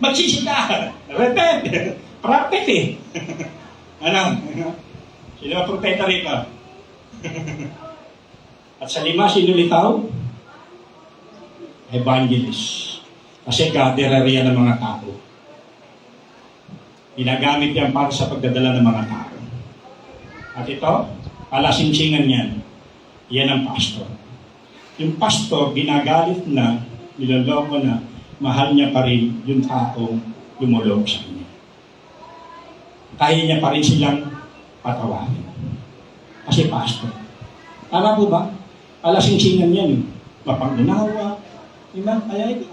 Magsisita! Repent! Prophet Sino ang propeta rito? At sa 5, sino litaw? Evangelist. Kasi gatherer yan ng mga tao. Ginagamit yan para sa pagdadala ng mga tao. At ito, palasingsingan yan. Yan ang pastor. Yung pastor, ginagalit na, niloloko na, mahal niya pa rin yung taong lumulog sa kanya. Kaya niya pa rin silang patawarin. Kasi pastor. Tama po ba? Palasingsingan yan. Mapangunawa. Diba? Kaya ito.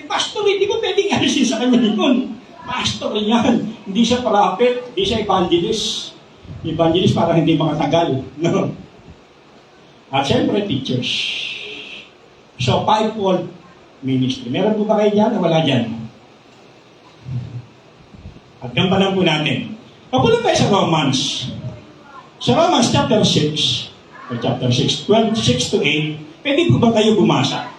Pastor, hindi ko pwedeng alisin sa kanya yun. Pastor yan. Hindi siya prophet, hindi siya evangelist. Evangelist para hindi makatagal. No? At siyempre, teachers. So, fivefold ministry. Meron po ba kayo dyan o wala dyan? At gampanan po natin. Papunta tayo sa Romans. Sa Romans chapter 6, or chapter 6, 12, 6 to 8, pwede po ba kayo bumasa?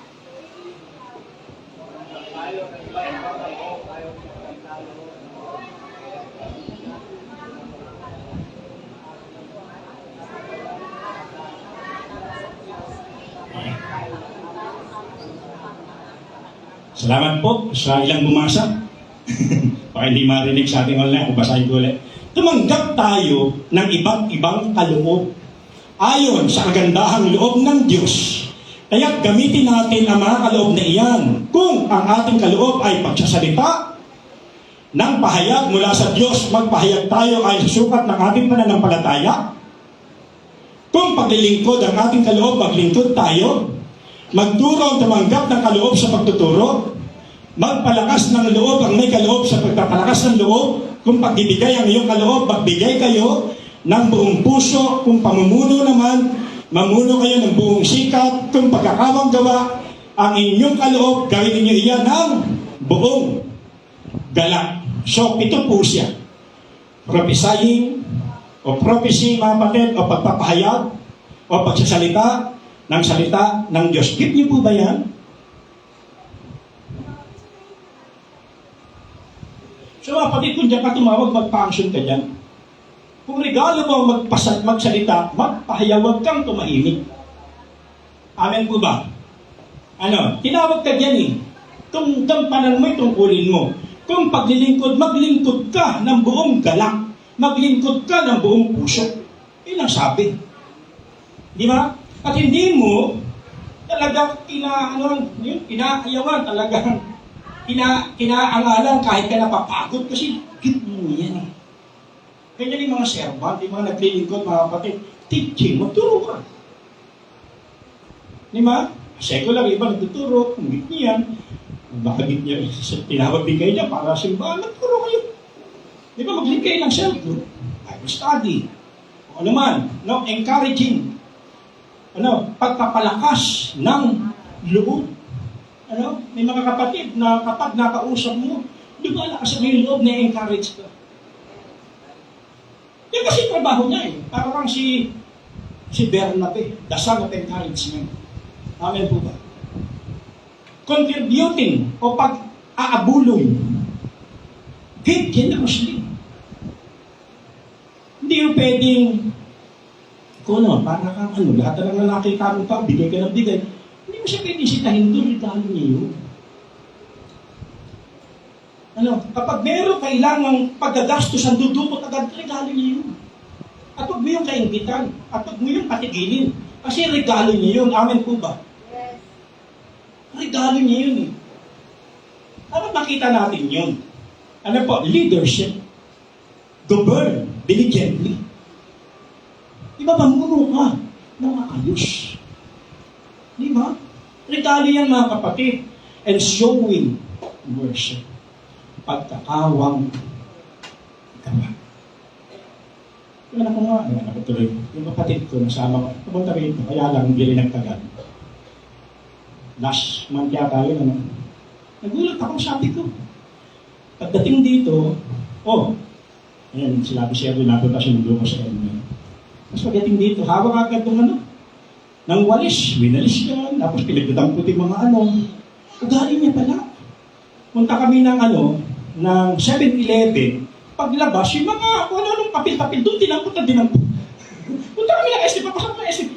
Salamat po sa ilang bumasa. Baka hindi marinig sa ating online, kung basahin ko ulit. Tumanggap tayo ng iba't ibang kaloob ayon sa kagandahang loob ng Diyos. Kaya gamitin natin ang mga kaloob na iyan. Kung ang ating kaloob ay pagsasalita ng pahayag mula sa Diyos, magpahayag tayo ay susukat ng ating pananampalataya. Kung paglilingkod ang ating kaloob, maglingkod tayo. Magturo ang tumanggap ng kaloob sa pagtuturo. Magpalakas ng loob ang may kaloob sa pagpapalakas ng loob. Kung pagbibigay ang iyong kaloob, magbigay kayo ng buong puso. Kung pamumuno naman, mamuno kayo ng buong sikat. Kung pagkakawang gawa, ang inyong kaloob, gawin ninyo iyan ng buong galak. So, ito po siya. Prophesying, o prophecy, mga kapatid, o pagpapahayag, o pagsasalita ng salita ng Diyos. Get niyo po ba yan? So mga kapatid, kung diyan ka tumawag, mag-function ka dyan. Kung regalo mo magsalita, magpahayag, huwag kang tumahimik. Amen po ba? Ano? Tinawag ka dyan eh. Kung gampanan mo, tungkulin mo. Kung paglilingkod, maglingkod ka ng buong galak. Maglingkod ka ng buong puso. Yun ang sabi. Di ba? At hindi mo talaga inaayawan, talagang inaangalan kahit ka napapagod kasi git mo yan eh. Kanya yung mga servant, yung mga naglilingkod, mga kapatid, teaching, magturo ka. Di ba? Secular, iba nagtuturo, kung git niya yan, baka git niya, tinawag din kayo niya para simbahan, magturo kayo. Di ba? Mag-link kayo ng self-group, Bible study, o ano man, no? Encouraging, pagpapalakas ng loob. May mga kapatid na kapag nakausap mo, di ba lakas ang loob na encourage ka? Yan kasi trabaho niya eh. Parang si Bernabe, the son of encouragement. Amen po ba? Contributing o pag-aabuloy. Give generously. Hindi yung pwedeng para kang lahat na lang nakita mo pa, bigay ka ng bigay. Hindi mo siya pwede sitahin doon, regalo niya yun. Kapag meron kailangang paggagastos ang dudukot agad, regalo niya yun. At huwag mo yung kaingitan, at huwag mo yung patigilin. Kasi regalo niya yun. Amen po ba? Yes. Regalo niya yun eh. Dapat makita natin yun. Leadership. Govern diligently. Di ba, mamuro ka ng maayos? Di ba? Regalo yan, mga kapatid. And showing worship. Pagkakawang gawa. Yan ako nga, nakatuloy. Yung kapatid ko, nasama ko, pumunta rito, kaya lang hindi rin nagtagal. Last month yata yun, nagulat ako, sabi ko. Pagdating dito, ayan, sinabi siya doon, napunta siya ng sa Elmer. Tapos pagdating dito, hawak agad ng walis. Winalis yan. Tapos pinagdadampot yung mga ugali niya pala. Punta kami ng ng 7-Eleven. Paglabas, yung mga anong papel-papel doon, dinampot. Punta kami ng SD, papasok ng SD.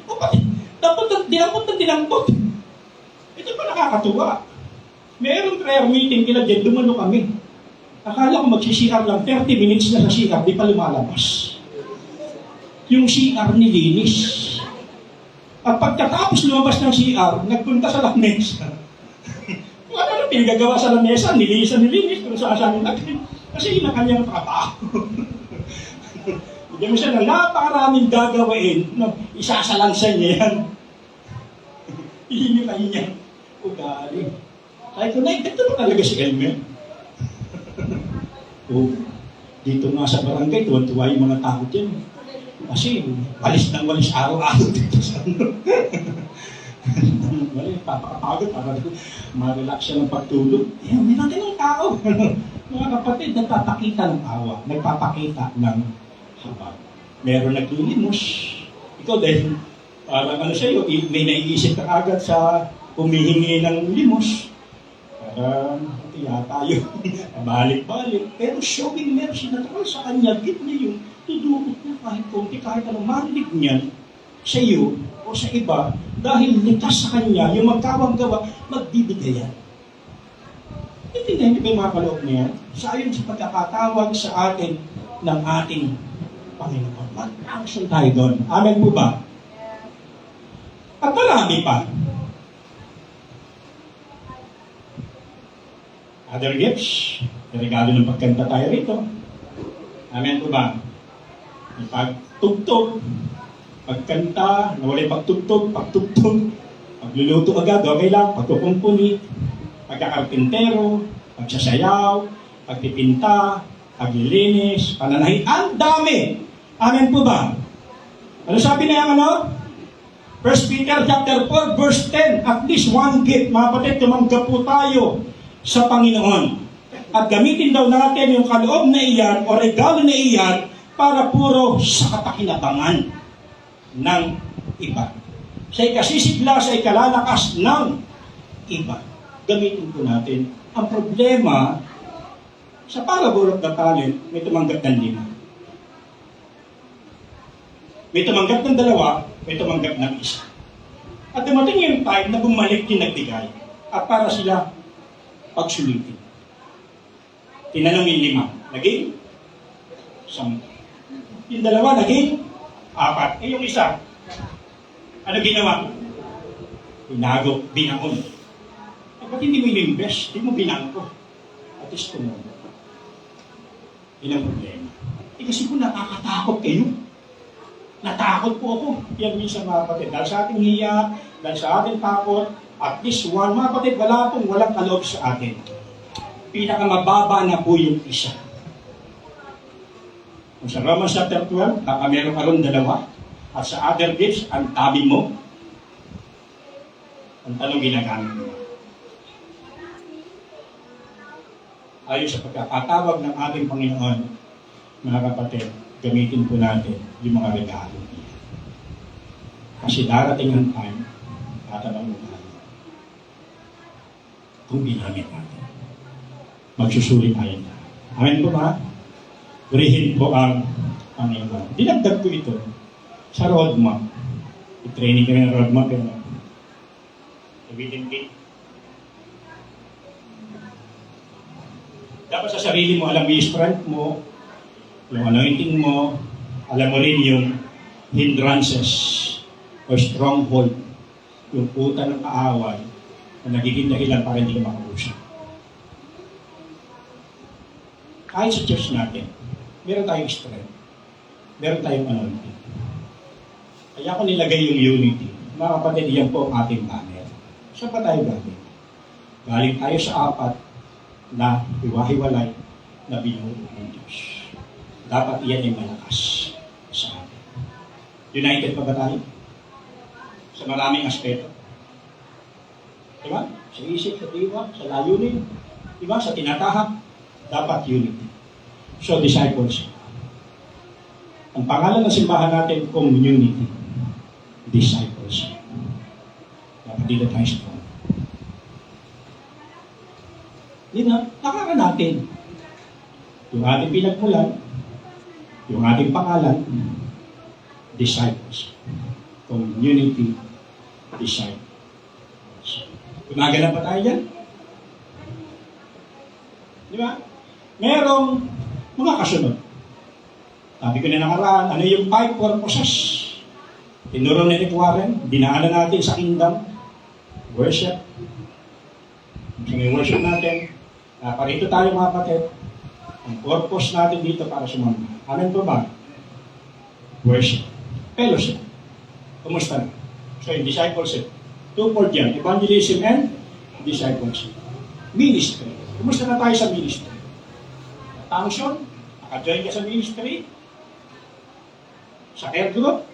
Dinampot. Ito pa nakakatuwa. Mayroong prayer meeting kila Jen, dumalo kami. Akala ko magsisiyar lang, 30 minutes na sa siyar, di pa lumalabas. Yung CR nilinis. At pagkatapos lumabas ng CR, nagpunta sa lamesa. Kung ano pinagagawa sa lamesa, nilinis, kung saan natin. Kasi yun ang kanyang trabaho. Bigyan mo siya ng napakaraming gagawain, isasalansan niya yan. Hindi kayo niya. Ugali. Sabi ko, ito ba talaga si Elmer? Dito nga sa barangay, tuwan-tuwa yung mga tao dyan. Kasi walis ng walis araw-araw dito sa papakapagod para ma-relax siya ng pagtulog. May natin ng tao. Mga kapatid, nagpapakita ng awa, nagpapakita ng habag. meron naglilimos. Ikaw din, parang ano sa'yo, may naiisip ka agad sa humihingi ng limos. Parang, kaya tayo, balik-balik. Pero showing mercy na takal sa kanya, give niya yung tudukot niya kahit konti, kahit anong marinig niyan sa iyo o sa iba, dahil likas sa kanya, yung magkawang gawa, magbibigayan. Intindihan niyo ba yung mga kaloob niya? Sa ayon sa pagkakatawag sa atin ng ating Panginoon. Mag-action tayo doon. Amen po ba? At marami pa. Other gifts, regalo ng pagkanta tayo rito. Amen po ba? May pagtugtog, pagkanta, nawalay pagtugtog, pagluluto agad, okay lang, pagkukumpuni, pagkakarpintero, pagsasayaw, pagpipinta, paglilinis, pananahit, ang dami! Amen po ba? Ano sabi na yung ano? 1 Peter chapter 4, verse 10, at least one gift, mga kapatid, tumanggap po tayo sa Panginoon. At gamitin daw natin yung kaloob na iyan o regalo na iyan para puro sa kapakinabangan ng iba. Sa ikasisigla, sa ikalalakas ng iba. Gamitin po natin. Ang problema, sa parable of the talent, may tumanggap ng 5. May tumanggap ng 2, may tumanggap ng 1. At dumating yung time na bumalik yung nagbigay. At para sila pagsulitin. Tinanong yung 5, naging 10. Yung 2, naging 4. Eh yung 1, ano ginawa? Binago, binangon. Eh ba't hindi mo in-invest? Hindi mo binangko. At least tumulong. Yun ang problema. Eh kasi po nakakatakot kayo. Natakot po ako. Yan minsan mga kapatid. Dahil sa ating hiya, dahil sa ating takot, at least one, mga kapatid, walang kaloob sa atin. Pinakamababa na po yung 1. Kung sa Romans chapter 12, baka meron ka ron 2, at sa other gifts, ang tabi mo, ang tanong ginagamit mo. Ayon sa pagkakatawag ng ating Panginoon, mga kapatid, gamitin po natin yung mga regalo niya. Kasi darating ang time, tatanong tayo kung ginamit natin. Magsusulit tayo na. Amen po ba? Purihin po ang Panginoon. Dinagdag ko ito sa roadmap. I-training kami ng roadmap. Evidently. Dapat sa sarili mo, alam mo yung strength mo, yung anointing mo, alam mo rin yung hindrances o stronghold, yung puta ng kaaway na nagiging dahilan para hindi ka makausap. Kahit sa church natin, meron tayong strength, meron tayong anointing. Kaya ko nilagay yung unity. Mga kapatid, yan po ang ating banner. Saan pa tayo galing? Galing tayo sa 4 na iwahiwalay na binuo ng Diyos. Dapat iyan ay malakas sa atin. United pa ba tayo? Sa maraming aspeto. Diba? Sa isip, sa diwa, sa layunin, diba? Sa tinatahak, dapat unity. So, discipleship. Ang pangalan ng simbahan natin, community. Discipleship. Dapat dito tayo strong. Di na, nakaka natin. Yung ating pinagmulan, yung ating pangalan, disciples. Community disciples. Gumagana pa tayo dyan? Di ba? Merong mga kasunod. Sabi ko na nakaraan, ano yung 5 purposes? Tinuro ni Rick Warren, dinaanan natin sa kingdom, worship. So may worship natin, parito tayo mga kapatid. Ang purpose natin dito para sumamba. Amen po ba? Worship. Fellowship. Kumusta na? So in discipleship. 2 for dyan. Evangelism and discipleship. Ministry. Kumusta na tayo sa ministry? Function? Naka-join ka sa ministry? Sa care group?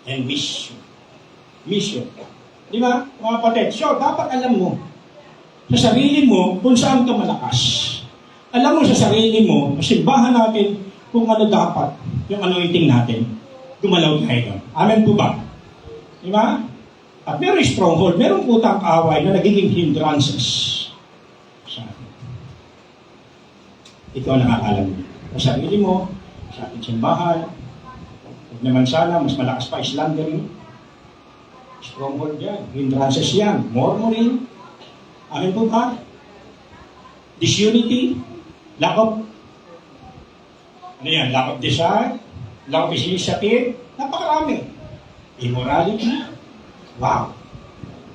And mission. Mission. Di ba? Mga kapatid. So, dapat alam mo sa sarili mo kung saan ka malakas. Alam mo sa sarili mo, simbahan natin, kung ano dapat, yung anointing natin, gumalaw tayo doon. Amen po ba? Di ba? At meron stronghold, meron putang kaaway na nagiging hindrances sa atin. Ito ang nakakalam mo. Sa sarili mo, sa ating simbahan, huwag naman sana, mas malakas pa slandering. Stronghold yan, hindrances yan, murmuring. Amen po ba? Disunity, lack of, ano yan, lack of desire, lack of initiative, napakarami. Immorality, wow.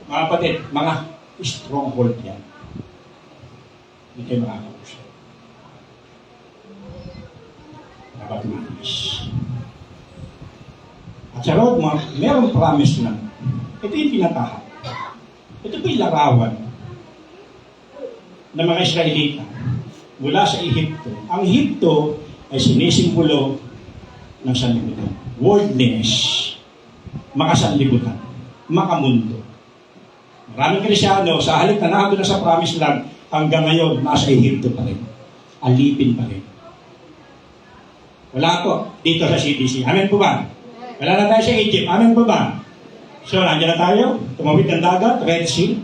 Mga kapatid, mga stronghold yan. Hindi kayo makakapusay. Dapat manis. At sa road, merong promise lang. Ito yung tinatahak. Ito po yung larawan ng mga Israelita mula sa Ehipto. Ang Ehipto ay sinisimbolo ng sanlibutan. Worldliness. Makasanlibutan. Makamundo. Maraming Krisyano, sa halip na nandun na sa promise land, hanggang ngayon, nasa Ehipto pa rin. Alipin pa rin. Wala po dito sa CDC. Amen po ba? Wala na tayo sa Egypt. Amen po ba? So, nandiyan na tayo. Tumawid ng dagat, Red Sea.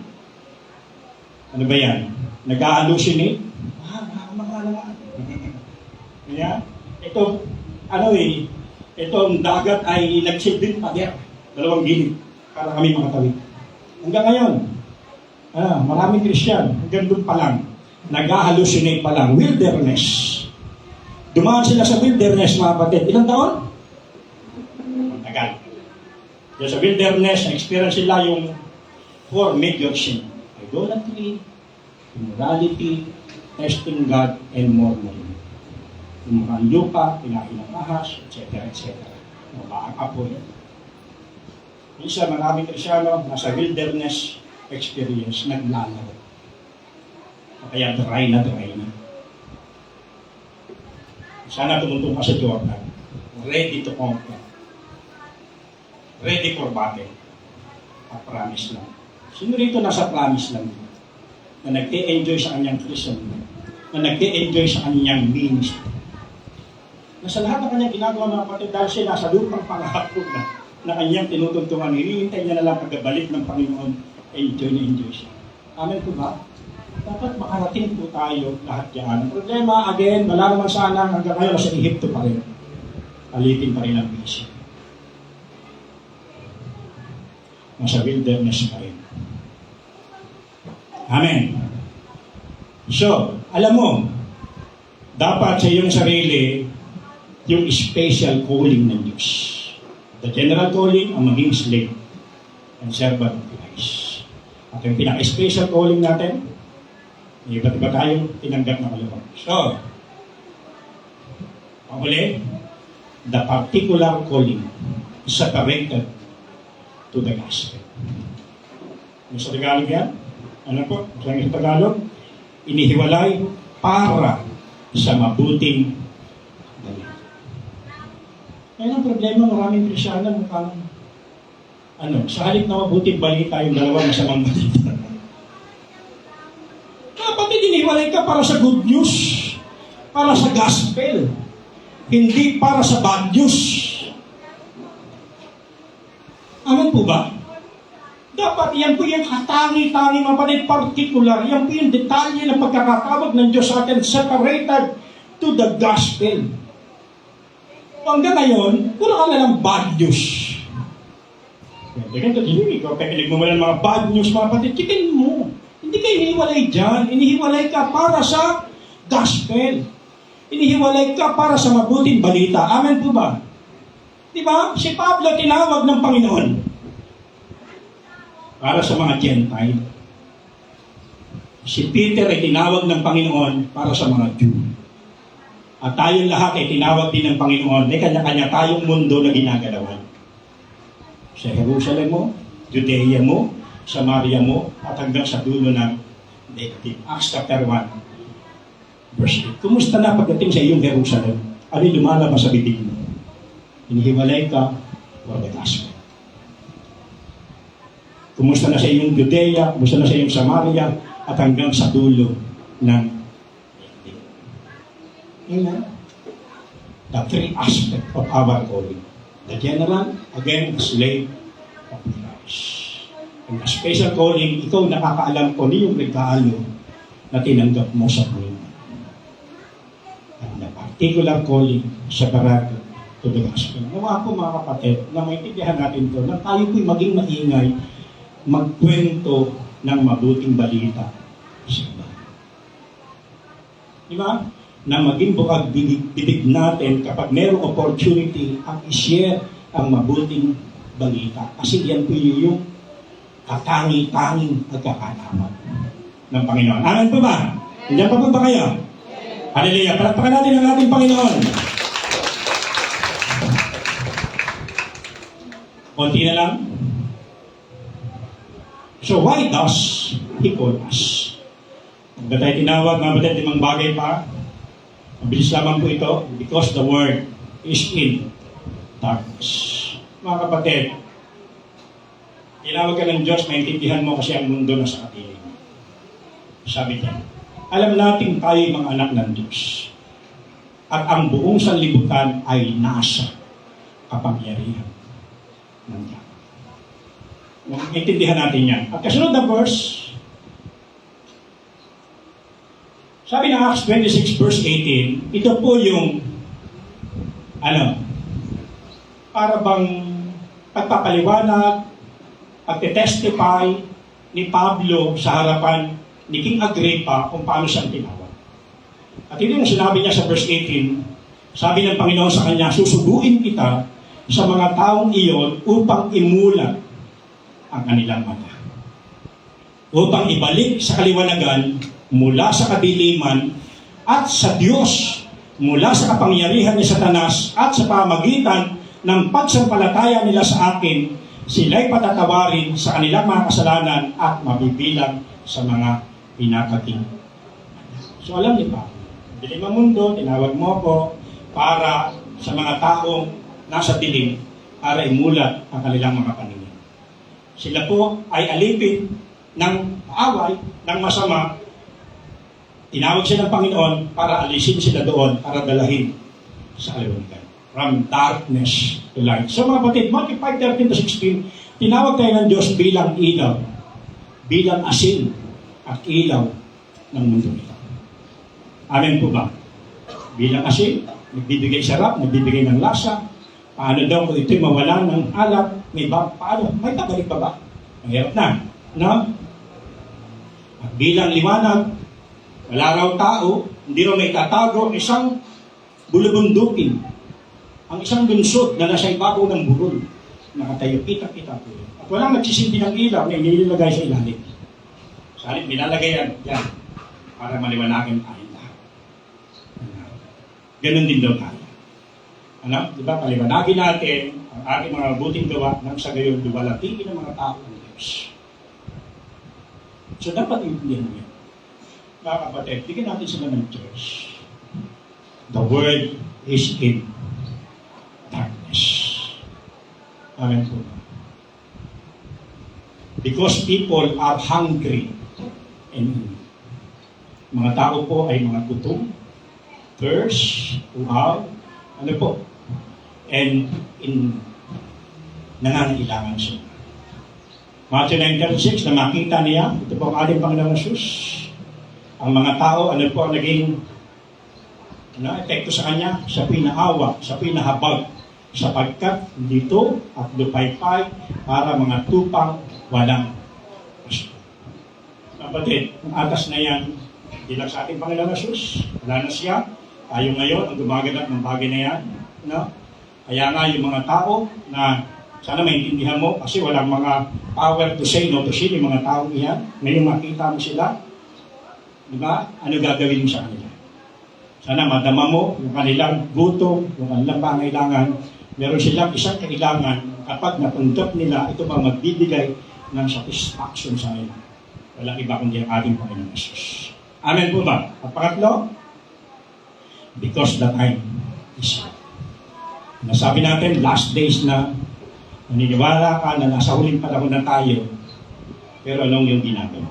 Ano ba yan? Nag-hallucinate. Kaya, ito, itong dagat ay nagsilbing pader. Dalawang gilid. Para kami makatawid. Hanggang ngayon, maraming Christian, hanggang doon pa lang, nag-hallucinate pa lang. Wilderness. Dumaan sila sa wilderness, mga kapatid. Ilang taon? Matagal. Diyan sa wilderness, na-experience sila yung 4 major sin. Idolatry, immorality, testing God, and murmuring. Yung mga lupa, kinain ng ahas, etc. etc. Mga apoy. Minsan, maraming Krisyano, nasa wilderness experience, naglalaro. Kaya dry na. Sana tumuntong ka sa Jordan. Ready to conquer. Ready for battle. Promise lang. Sino rito nasa promise lang? Na nag-e-enjoy sa kanyang Christian, na nag-e-enjoy sa kanyang ministry. Nasa lahat ng kanyang ginagawa, mga kapatid, dahil siya nasa lupang pangako na kanyang tinutuntungan, hinihintay niya na lang pagbalik ng Panginoon, enjoy na enjoy siya. Amen po ba? Dapat makarating po tayo lahat yan. Ang problema, again, wala naman sana hanggang ngayon sa Ehipto pa rin. Alipin pa rin ang bisyo. Nasa wilderness pa rin. Amen. So, alam mo, dapat sa iyong sarili, yung special calling ng Diyos. The general calling, ang maging slave and servant of Christ. At yung pinaka-special calling natin, iba't iba tayong tinanggap na kalooban. So, panguli, the particular calling separated to the gospel. Ano sa Tagalog yan? Ano po? Sa Tagalog? Inihiwalay para sa mabuting balita. Kaya ang problema, maraming Krisyano mukhang sa halip na mabuting balita, yung dalawang masamang balita. Kapatid, inihiwalay ka para sa good news, para sa gospel, hindi para sa bad news. Amen po ba? Dapat yan po yung katangi-tangi, mga kapatid, particular. Yan po yung detalye ng pagkakatawag ng Diyos sa atin, separated to the gospel. Hanggang ngayon, wala ka na ng bad news. Ganyan hindi ko kapilig mo ng mga bad news, mga kapatid, chikin mo. Hindi kayo inihiwalay dyan. Inihiwalay ka para sa gospel. Inihiwalay ka para sa mabuting balita. Amen po ba? Diba? Si Pablo tinawag ng Panginoon para sa mga Gentile. Si Peter ay tinawag ng Panginoon para sa mga Jew. At tayong lahat ay tinawag din ng Panginoon. May kanya-kanya tayong mundo na ginagalawan. Sa Jerusalem mo, Judea mo, Samaria mo, at hanggang sa dulo ng daigdig. Acts chapter 1, verse 8. Kumusta na pagdating sa iyong Jerusalem? Ano yung lumalabas sa bibig mo? Inihiwalay ka for the gospel. Kumusta na sa iyong Judea, kumusta na sa iyong Samaria, at hanggang sa dulo ng daigdig. Amen. the three aspects of our calling. The general, again, the slave of Christ. And the special calling, ikaw nakakaalam ko yung regalo na tinanggap mo sa Panginoon. At the particular calling sa barato to the gospel. Nawa po mga kapatid, na maintindihan natin to, na tayo po'y maging maingay, magkwento ng mabuting balita sa iba. Di ba? Na maging bukag bibig natin kapag mayroong opportunity ang i-share ang mabuting balita. Kasi yan po yung katangi-tanging pagkakataon ng Panginoon. Amen po ba? Nandiyan pa po ba kayo? Hallelujah. Palakpakan natin ang ating Panginoon. Konti na lang. So why does He call us? Ba tayo tinawag, mga batid, limang bagay pa. Mabilis lamang po ito, because the word is in darkness. Mga kapatid, tinawag ka ng Diyos, maintindihan mo kasi ang mundo na sa kapiling. Sabi niya, alam natin tayo mga anak ng Diyos. At ang buong sanlibutan ay nasa kapangyarihan ng Diyos. Maintindihan natin yan. At kasunod na verse, sabi ng Acts 26 verse 18, ito po yung para bang pagpapaliwanag, pagte-testify ni Pablo sa harapan ni King Agrippa kung paano siyang tinawag. At ito yung sinabi niya sa verse 18, sabi ng Panginoon sa kanya, susubuin kita sa mga taong iyon upang imulat ang kanilang mata. Upang ibalik sa kaliwanagan mula sa kadiliman at sa Diyos, mula sa kapangyarihan ni Satanas at sa pamagitan ng pagsampalataya nila sa akin, sila'y patatawarin sa kanilang mga kasalanan at mabibilang sa mga pinakating. So alam niyo pa, dilim ang mundo, tinawag mo ko para sa mga taong nasa dilim para imulat ang kanilang mga paningin. Sila po ay alipin ng away, ng masama. Tinawag siya ng Panginoon para alisin sila doon, para dalahin sa kaliwanagan. From darkness to light. So mga kapatid, Matthew 5:13-16, tinawag tayo ng Diyos bilang ilaw, bilang asin at ilaw ng mundo nito. Amen po ba? Bilang asin, nagbibigay sarap, nagbibigay ng lasa. Paano daw kung ito'y mawala ng alat, paano? May tabalik pa ba? Mahirap na. No? At bilang liwanag, wala raw tao, hindi raw may tatago, isang bulubundukin. Ang isang lunsod na nasa ibabaw ng burol. Nakatayo, kita-kita po. At walang nagsisilbi ng ilaw na inilagay sa ilalim. Sa halip, nilalagay yan. Para maliwanagin tayo lahat. Ganon din daw tayo. Di ba? Paliwanagin natin ang ating mga buting gawa nang sa gayon duwalatingin ng mga tao ng Diyos. So dapat intindihan mo yan. Mga kapatid, bigyan natin sila ng Diyos. The word is in darkness. Amen po. Because people are hungry and mga tao po ay mga gutom, thirst, uhaw, and in nangangailangan siya. Matthew 9:36, na makita niya, ito po ang ating Panginoong Jesus. Ang mga tao, ang naging epekto sa kanya, sa pinaawa, sa pinahabag, sapagkat dito at lupaypay para mga tupang walang gusto. Kapatid, ang atas na yan, hindi lang sa ating Panginoong Jesus, wala na siya, tayo ngayon ang gumaganap ng bagay na yan. Kaya nga yung mga tao na sana maintindihan mo kasi walang mga power to say no to sin yung mga tao iyan. Ngayon makita mo sila, di ba? Ano gagawin mo sa kanila? Sana madama mo yung kanilang gutom, yung kanilang pangailangan. Meron silang isang kailangan kapag natanggap nila, ito ba magbibigay ng satisfaction sa kanila. Walang iba kundi ang ating Panginoon Jesus. Amen po ba? At pangatlo, because the time is right. Nasabi natin, last days na, naniniwala ka na nasa huling panahon na tayo, pero anong yung ginagawa?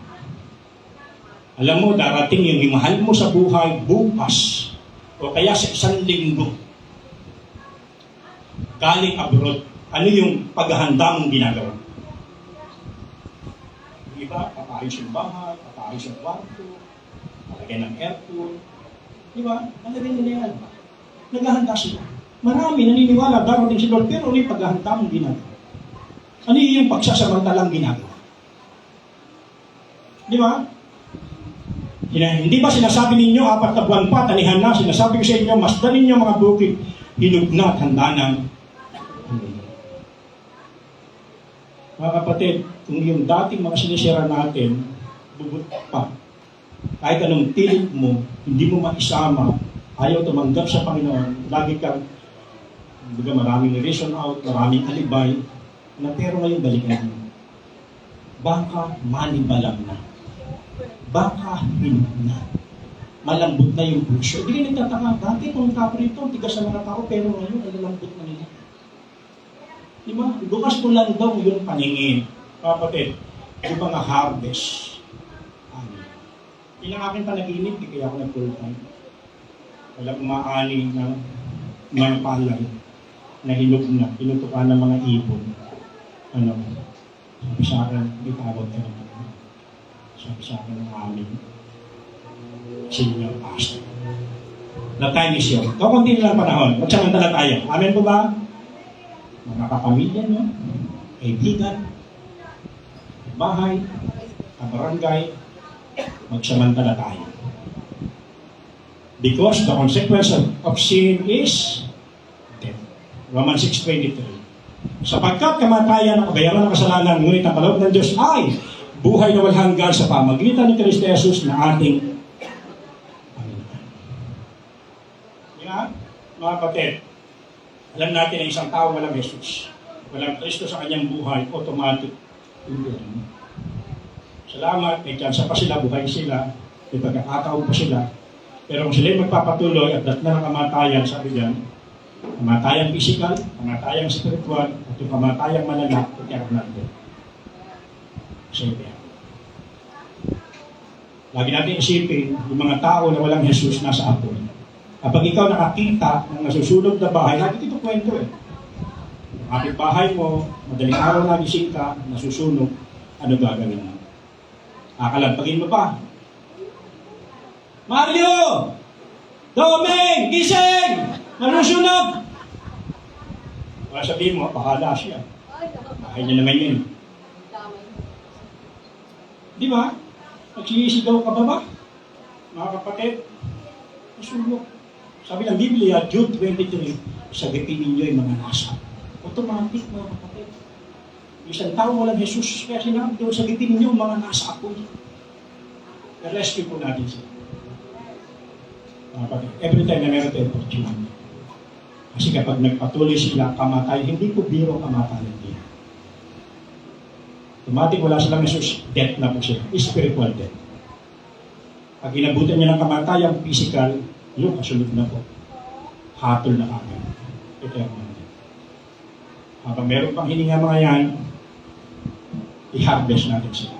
Alam mo, darating yung mahal mo sa buhay bukas, o kaya sa isang linggo, galing abroad, ano yung paghahanda mong ginagawa? Yung iba, papaayos yung bahay, papaayos yung kwarto, palagay ng aircon. Di ba? Palagay nila yan. Naghahanda sila. Marami naniniwala, darating si Lord, pero ano yung paghahanda mong ginagawa? Ano yung pagsasamantalang ginagawa? Di ba? Hindi ba sinasabi ninyo, 4 na buwan pa, tanihan na, sinasabi ko sa inyo, masdan ninyo mga bukid, hinog na at handa ng mga kapatid, kung yung dating mga sinisira natin, bubut pa. Kahit anong tilit mo, hindi mo maisama, ayaw tumanggap sa Panginoon, lagi kang, maraming reason out, maraming alibay, na pero ngayon balikan mo. Baka manibalang na. Baka hinog na. Malambot na yung puso. Hindi ka nagtataka, dati kung tapo rito, tigas sa mga tao, pero ngayon, nalalambot na nila. Di ba? Bukas ko lang daw yung paningin. Kapatid, yung mga harvest. Yun ang aking panaginip, di kaya ako nag-full time. Walang umaani ng mga palay na hinog na, pinutukan ng mga ibon. Sabi sa akin, may tawag ka naman. Sabi sa akin ng aming senior pastor. The time is yours. Kakunti lang panahon. Magsamantala tayo. Amen po ba? Mga kapamilya nyo, kaibigan, bahay, kabarangay, magsamantala tayo. Because the consequence of sin is death. Romans 6:23. Sapagkat kamatayan ang kabayaran ng kasalanan, ngunit ang kaloob ng Diyos ay buhay na walang hanggan sa pamagitan ni Kristo Jesus na ating Panginoon. Yan, mga kapatid, alam natin na isang tao walang Jesus, walang Kristo sa kanyang buhay, automatic. Salamat, may tsansa pa sila, buhay sila, may pagkakataon pa sila. Pero kung sila magpapatuloy at datna ng kamatayan, sabi diyan, kamatayang physical, kamatayang spiritual, at yung kamatayang malala, ikaw natin. Sabi lagi natin isipin, yung mga tao na walang Jesus nasa apoy. Kapag ikaw nakakita ng nasusunog na bahay, lagi ito kwento eh. Ang ating bahay mo, madaling araw na gising ka, nasusunog, ano gagawin mo? Akalampagin mo pa. Mario! Doming! Gising! Nalusunog! Para sabihin mo, bahala siya. Bahay niya naman yun. Di ba? Nagsisigaw ka ba? Mga kapatid, nasunog. Sabi ng Biblia, Jude 23, sagipin ninyo yung mga nasa. Automatic, mga kapatid. Isang tao walang Jesus, kaya sinabi doon, sagipin ninyo yung mga nasa apoy. I-rescue po natin sila. Mga kapatid, every time na meron tayo opportunity. Kasi kapag nagpatuloy sila, kamatay, hindi po biro kamatay din. Automatic, wala silang Jesus, death na po sila. Spiritual death. Pag inabutan niya ng kamatayang physical, yun, kasunod na po. Hatol na kagad. Ito yung mga. Habang meron pang hininga mga yan, i-harvest natin sila.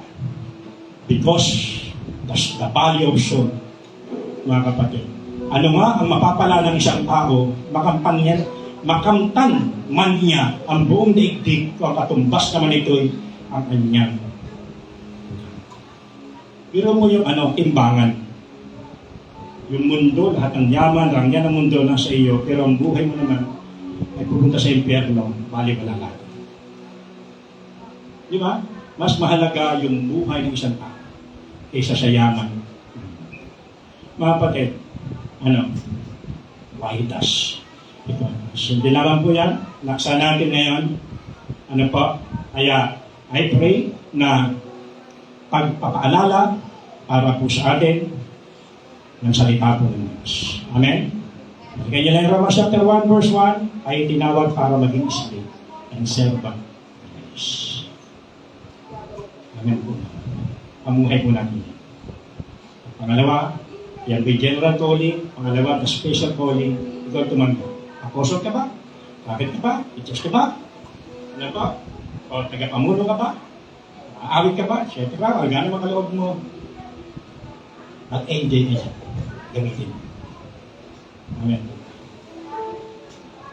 Because that's the value of soul, mga kapatid. Ano nga ang mapapala ng isang tao, makamtan man niya ang buong daigdig o katumbas naman ito'y ang kanyang. Pero mo yung timbangan. Yung mundo, lahat ng yaman, rangya ng mundo nasa iyo, pero ang buhay mo naman ay pupunta sa impyerno, bali-bala lahat. Di ba? Mas mahalaga yung buhay ng isang tao kaysa sa yaman. Mga kapatid, wahidas. Ito. Sundin naman po yan. Naksa natin ngayon. Kaya, I pray na pagpapaalala para po sa atin ng salita po ng Diyos. Amen? Kaya lang Romans chapter 1 verse 1 ay tinawag para maging slave and servant. Amen po. Pamuhay po natin. Pangalawa, yan may general calling. Pangalawa, the special calling. Ikaw tumanggap. Apostle ka ba? Prophet ka ba? Teachers ka ba? Ano ba? O tagapamuno ka ba? Aawit ka ba? Siyempre ba? O gano'n makaloob mo? Mag-enjoy ka siya. Gamitin mo. Amen.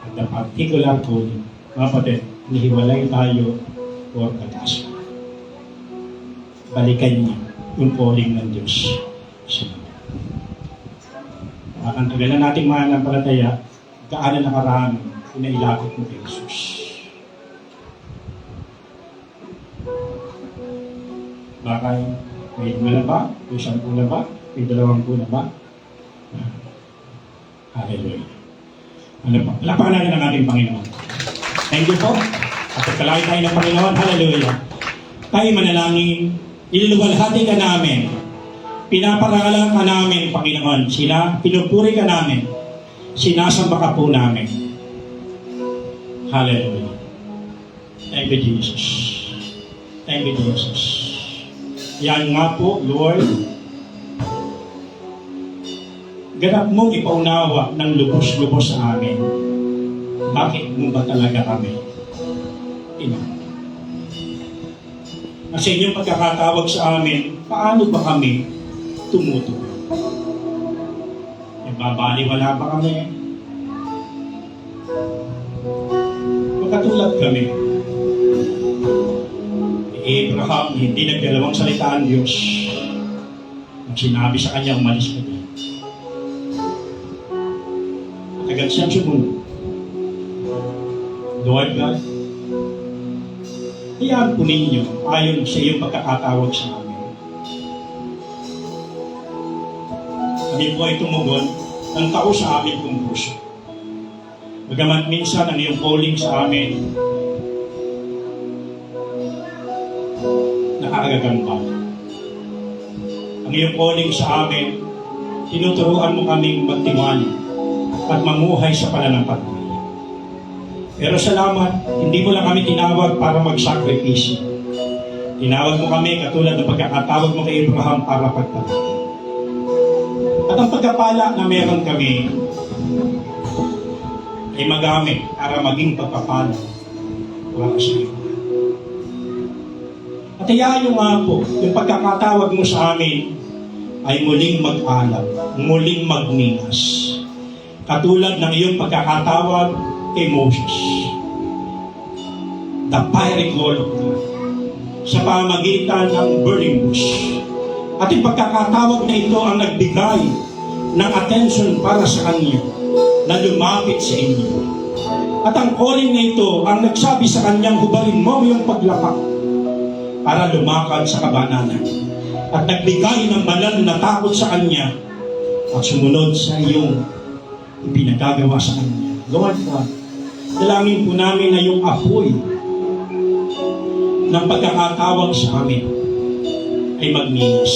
At the particular calling, mga kapatid, nihiwalay tayo for the gospel. Balikan niyo yung calling ng Diyos sa inyo. Ang tagal na nating mananampalataya, gaano nakarami, inailapit mo kay Jesus. Bakay, may 5 na ba? May 10 na ba? May 20 na ba? Hallelujah. Ano pa? Palapakan natin ang ating Panginoon. Thank you po. At pagkalaki tayo ng Panginoon. Hallelujah. Tayo manalangin. Iluluwalhati ka namin. Pinaparangalan ka namin, Panginoon. Pinupuri ka namin. Sinasamba ka po namin. Hallelujah. Thank you, Jesus. Thank you, Jesus. Yan nga po, Lord. Ganap mo ipaunawa ng lubos-lubos sa amin. Bakit mo ba talaga kami? Ina. Kasi inyong pagkakatawag sa amin, paano ba kami tumutuwa? Nagbabaliwala pa kami. Magkatulad kami. Abraham, hindi nagdalawang salita ang Diyos. Nang sinabi sa kanya, umalis ka din. Agad siyang sumunod. Lord God, hayaan po ninyo ayon sa iyong pagkakatawag sa amin. Kami po ay tumugon ng tao sa amin kong puso. Bagamat minsan ang iyong calling sa amin nakakagambal. Ang iyong calling sa amin, tinuturuan mo kaming magtiwala at mamuhay sa pananampalataya. Pero salamat, hindi mo lang kami tinawag para magsakripisyo. Tinawag mo kami katulad ng pagkakatawag mo kay Abraham para pagpatuloy. At ang pagkapala na meron kami ay magamit para maging pagpapala para sa iyo. At hayaan nyo nga po, yung pagkakatawag mo sa amin ay muling mag-alam, muling magningas. Katulad ng iyong pagkakatawag kay Moses. The fiery call of God sa pamagitan ng burning bush. At yung pagkakatawag na ito ang nagbigay ng attention para sa kanya na lumapit sa inyo. At ang calling na ito ang nagsabi sa kanyang hubarin mo yung paglapak para lumakad sa kabananan. At nagbigay ng banal na takot sa kanya at sumunod sa iyong ipinagagawa sa kanya. Lord God, dalangin po namin na yung apoy ng pagkakatawag sa amin ay magninas.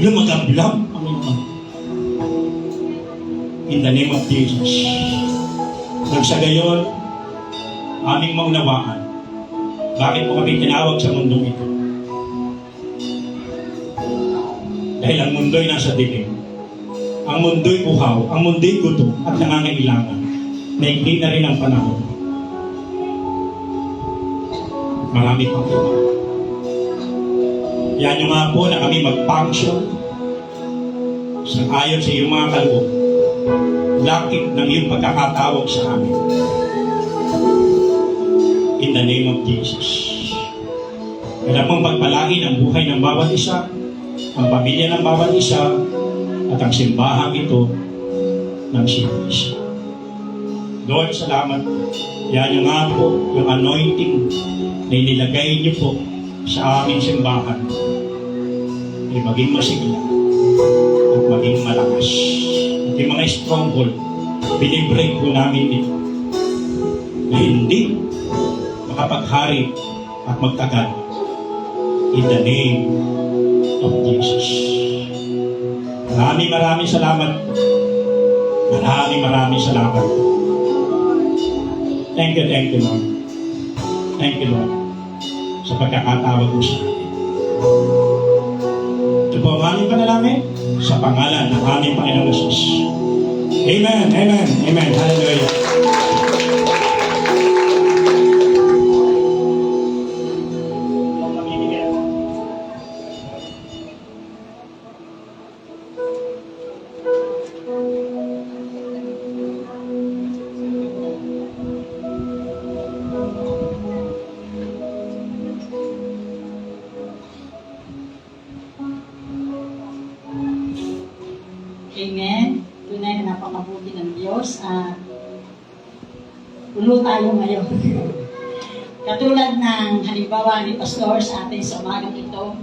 Lumagablab, Panginoon. In the name of Jesus. Nang sa gayon, aming maunawaan, bakit po kami tinawag sa mundong ito? Dahil ang mundo'y nasa dilim. Ang mundo'y uhaw, ang mundo'y gutom at nangangailangan. Naigli na rin ang panahon. Marami pang iba. Yan yung nga po na kami mag-function sa ayon sa iyong mga kaloob. Lakit ng iyong pagkakatawag sa amin. In the name of Jesus. Kaya pong pagpalain ang buhay ng bawat isa, ang pamilya ng bawat isa, at ang simbahang ito ng sinis. Lord, salamat. Yan yung nga po, yung anointing na inilagay niyo po sa aming simbahan ay maging masigla at maging malakas. At yung mga stronghold, binibreak po namin ito na hindi makapaghari at magtagal. In the name of Jesus. Maraming salamat. Maraming salamat. Thank you, Lord. Thank you, Lord, sa pagkakatawag mo sa amin. Ito po ang aming panalangin sa pangalan ng aming Panginoon Jesus. Amen, amen, amen. Hallelujah. Amen. Tunay na napakabuti ng Diyos. Puno tayo ngayon. Katulad ng halimbawa ni Pastor sa atin sa umagang ito,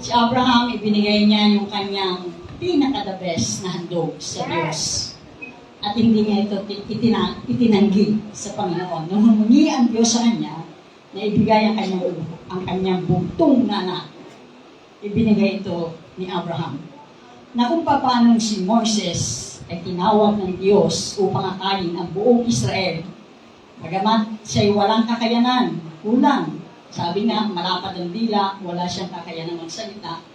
si Abraham, ibinigay niya yung kanyang pinaka-the best na handog sa Diyos. At hindi niya ito itinanggi sa Panginoon. Nung humingi ang Diyos sa kanya, na ibigay ang kanyang buntong na anak, ibinigay ito ni Abraham. Na kung paano si Moises ay tinawag ng Diyos upang akayin ang buong Israel. Bagamat siya'y walang kakayanan, kulang. Sabi nga, malapad ang dila, wala siyang kakayanan magsalita.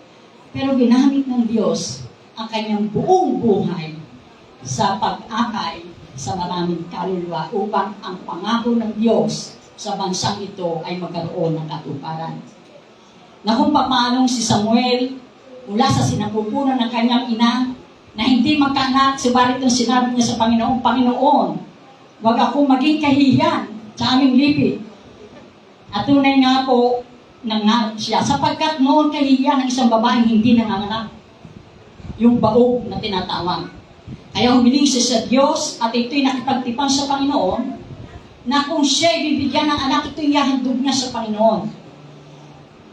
Pero ginamit ng Diyos ang kanyang buong buhay sa pag-akay sa maraming kaluluwa upang ang pangako ng Diyos sa bansang ito ay magkaroon ng katuparan. Na kung paano si Samuel mula sa sinapupunan ng kanyang ina na hindi magkaanak, subalit ang sinabi niya sa Panginoon, Panginoon, wag ako maging kahihiyan sa aming lipi. At tunay nga po, nangarap siya, sapagkat noon kahihiyan ng isang babaeng hindi nanganganak, yung baog na tinatawag. Kaya humiling siya sa Diyos at ito'y nakipagtipan sa Panginoon na kung siya'y bibigyan ng anak, ito'y ihahandog niya sa Panginoon.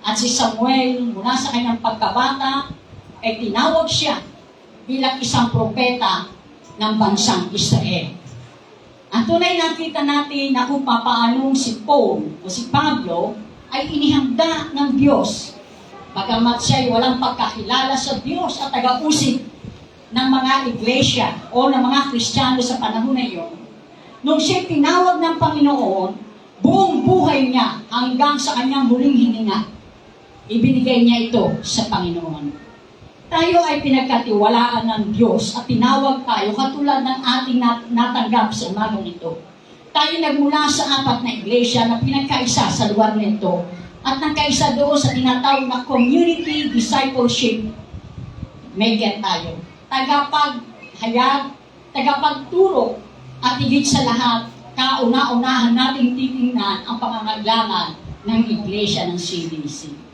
At si Samuel, mula sa kanyang pagkabata, ay tinawag siya bilang isang propeta ng bansang Israel. Ang tunay nakita natin na kung papaanong si Paul o si Pablo ay inihanda ng Diyos. Bagamat siya ay walang pagkakilala sa Diyos at taga-usig ng mga iglesia o ng mga Kristiyano sa panahon na iyon, nung siya tinawag ng Panginoon, buong buhay niya hanggang sa kanyang huling hininga, ibinigay niya ito sa Panginoon. Tayo ay pinagkatiwalaan ng Diyos at tinawag tayo katulad ng ating natanggap sa umagang ito. Tayo nagmula sa 4 na iglesia na pinagkaisa sa lugar nito at nagkaisa doon sa tinatawag na community discipleship maker tayo. Tagapaghayag, tagapagturo, at higit sa lahat, kauna-unahan nating titingnan ang pangangailangan ng iglesia ng CDC.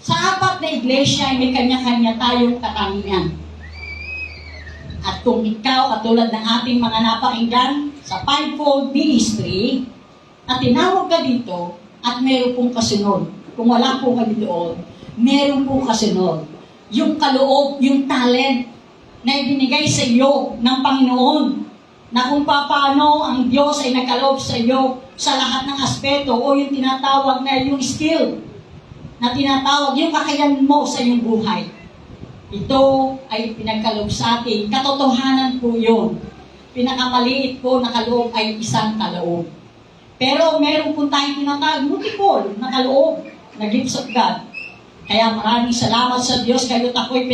Sa 4 na iglesia ay may kanya-kanya tayong katangian. At kung ikaw, katulad ng ating mga napakinggan sa fivefold ministry, at tinawag ka dito, at meron pong kasunod. Kung wala po kayo doon, meron pong kasunod. Yung kaloob, yung talent na ibinigay sa iyo ng Panginoon, na kung paano ang Diyos ay nagkaloob sa iyo sa lahat ng aspeto o yung tinatawag na yung skill, na tinatawag yung kakayanan mo sa iyong buhay. Ito ay pinagkaloob sa atin. Katotohanan po yun. Pinakamaliit po na kaloob ay isang kaloob. Pero meron po tayong tinatawag multiple na kaloob na gifts of God. Kaya maraming salamat sa Diyos kayo't ako'y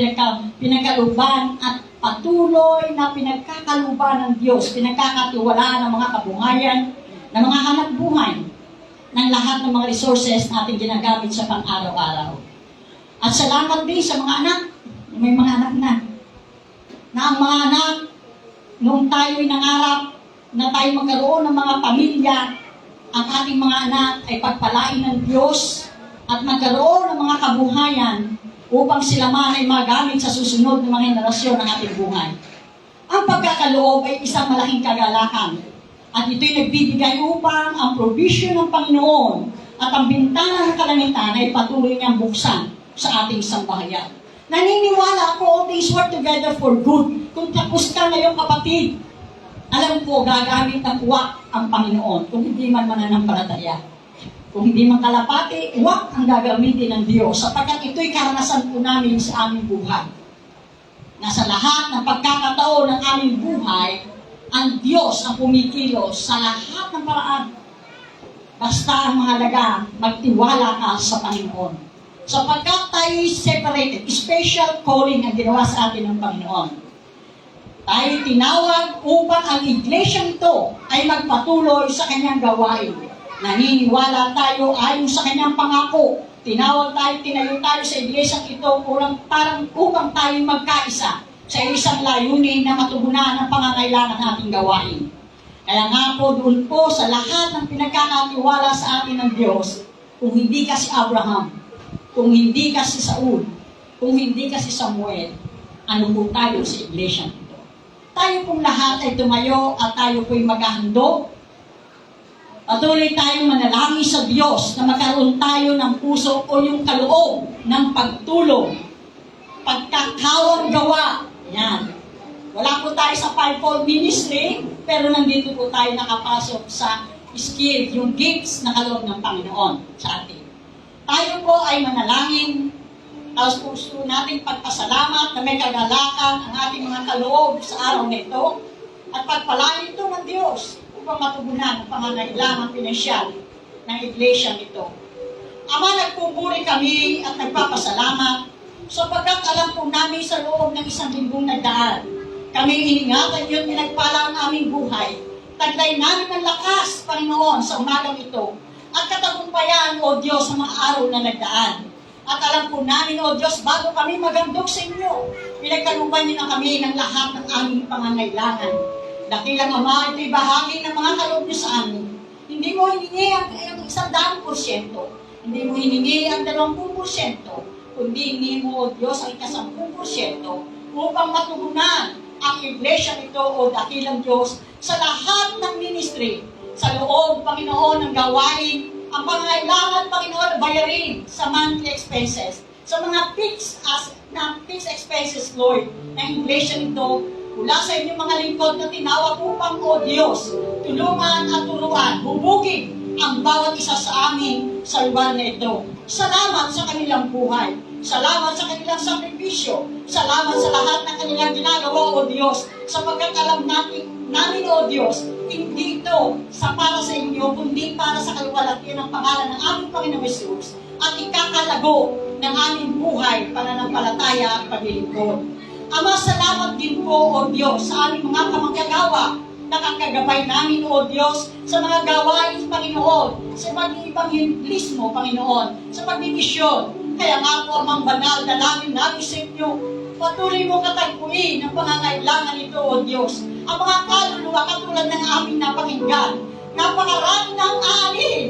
pinagkalooban at patuloy na pinagkakaluban ng Diyos, pinagkakatiwalaan ng mga kabungayan, ng mga hanap buhay, ng lahat ng mga resources na ating ginagamit sa pang-araw-araw. At salamat din sa mga anak, may mga anak na ang mga anak, noong tayo'y nangarap na tayo magkaroon ng mga pamilya, ang ating mga anak ay pagpalain ng Diyos at magkaroon ng mga kabuhayan upang sila man ay magamit sa susunod ng mga henerasyon ng ating buhay. Ang pagkakaloob ay isang malaking kagalakan at ito'y nagbibigay upang ang provision ng Panginoon at ang bintana ng kalangitan ay patuloy niyang buksan sa ating sambahayan. Naniniwala ako, all things work together for good. Kung tapos ka ngayon kapatid, alam ko gagamit ng uwak ang Panginoon kung hindi man mananampalataya. Kung hindi man kalapati, uwak ang gagamitin ng Diyos sapagkat ito'y karanasan po namin sa aming buhay. Na sa lahat ng pagkakataon ng aming buhay, ang Diyos ang kumikilos sa lahat ng paraan. Basta ang mahalaga, magtiwala ka sa Panginoon. Sapagkat tayo'y separated, special calling ang ginawa sa atin ng Panginoon. Tayo'y tinawag upang ang iglesia ito ay magpatuloy sa kanyang gawain. Naniniwala tayo ayon sa kanyang pangako. Tinawag tayo, tinayo tayo sa iglesia ito upang tayo magkaisa sa isang layunin na matugunan ang pangangailangan nating gawain. Kaya nga po doon po sa lahat ng pinagkakatiwala sa atin ng Diyos, kung hindi ka si Abraham, kung hindi ka si Saul, kung hindi ka si Samuel, ano po tayo sa iglesia nito. Tayo pong lahat ay tumayo at tayo po'y maghahandog. Patuloy tayong manalangin sa Diyos na magkaroon tayo ng puso o yung kaloob ng pagtulong, pagkakawang gawa. Yan. Wala po tayo sa fivefold ministry, pero nandito po tayo nakapasok sa skill, yung gifts na kaloob ng Panginoon sa atin. Tayo po ay manalangin, tapos puso nating pagpasalamat na may kagalakan ang ating mga kaloob sa araw na ito, at pagpalain ito ng Diyos upang matugunan ang pangangailangan pinansyal ng iglesia nito. Ama, nagpupuri kami at nagpapasalamat sapagkat alam po namin sa loob ng isang linggong nagdaan. Kami iningatan yun, pinagpala ang aming buhay. Taglay namin ng lakas, Panginoon, sa umagang ito. At katagumpayan, O Diyos, sa mga araw na nagdaan. At alam po namin, O Diyos, bago kami magandog sa inyo, pinagkalooban niyo na kami ng lahat ng aming pangangailangan. Dakilang Ama, ito'y bahagi ng mga kaloob niyo sa amin. Hindi mo hiningi ang 100%. Hindi mo hiningi ang 20%. Kundi hiningi mo, O Diyos, ang 10% upang matugunan ang iglesia nito, O dakilang Diyos, sa lahat ng ministry, sa loob, Panginoon, ng gawain, ang pangangailangan, Panginoon, bayarin sa monthly expenses, sa mga fixed expenses, Lord, ng iglesia nito, mula sa inyong mga lingkod na tinawag upang, O Diyos, tulungan at turuan, hubugin ang bawat isa sa amin sa lugar na ito. Salamat sa kanilang buhay. Salamat sa kanilang sakripisyo. Salamat sa lahat ng kanilang ginagawa, O Diyos, sapagkat alam namin, O Diyos, hindi ito para sa inyo, kundi para sa kaluwalhatian ng pangalan ng aming Panginoong Hesus at ikakalago ng aming buhay, pananampalataya at paglilingkod. Ama, salamat din po, O Diyos, sa aming mga kamanggagawa na kakagabay namin, O Diyos, sa mga gawain, Panginoon, sa pag-ibanghelismo, Panginoon, sa pagbimisyon. Kaya nga po, Amang Banal, dalangin namin sa inyo, patuloy mo katagpuin ang pangangailangan nito, O Diyos. Ang mga kaluluwa katulad ng aming napakinggan, napakarami ng aanin.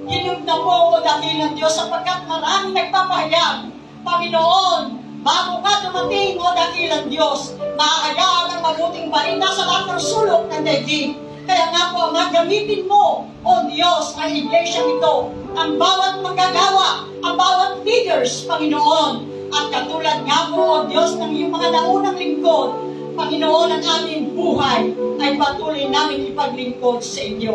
Ginug na po, O dakilang Diyos, sapagkat maraming nagpapahayag. Panginoon, bago ka dumating, O dakilang Diyos, maahayag ang mabuting balita sa lahat ng sulok ng daigdig. Kaya nga po, gamitin mo, O Diyos, ang iglesia nito, ang bawat manggagawa, ang bawat leaders, Panginoon. At katulad nga po, O Diyos, ng iyong mga naunang lingkod, Panginoon, ang aming buhay ay patuloy namin ipaglingkod sa inyo.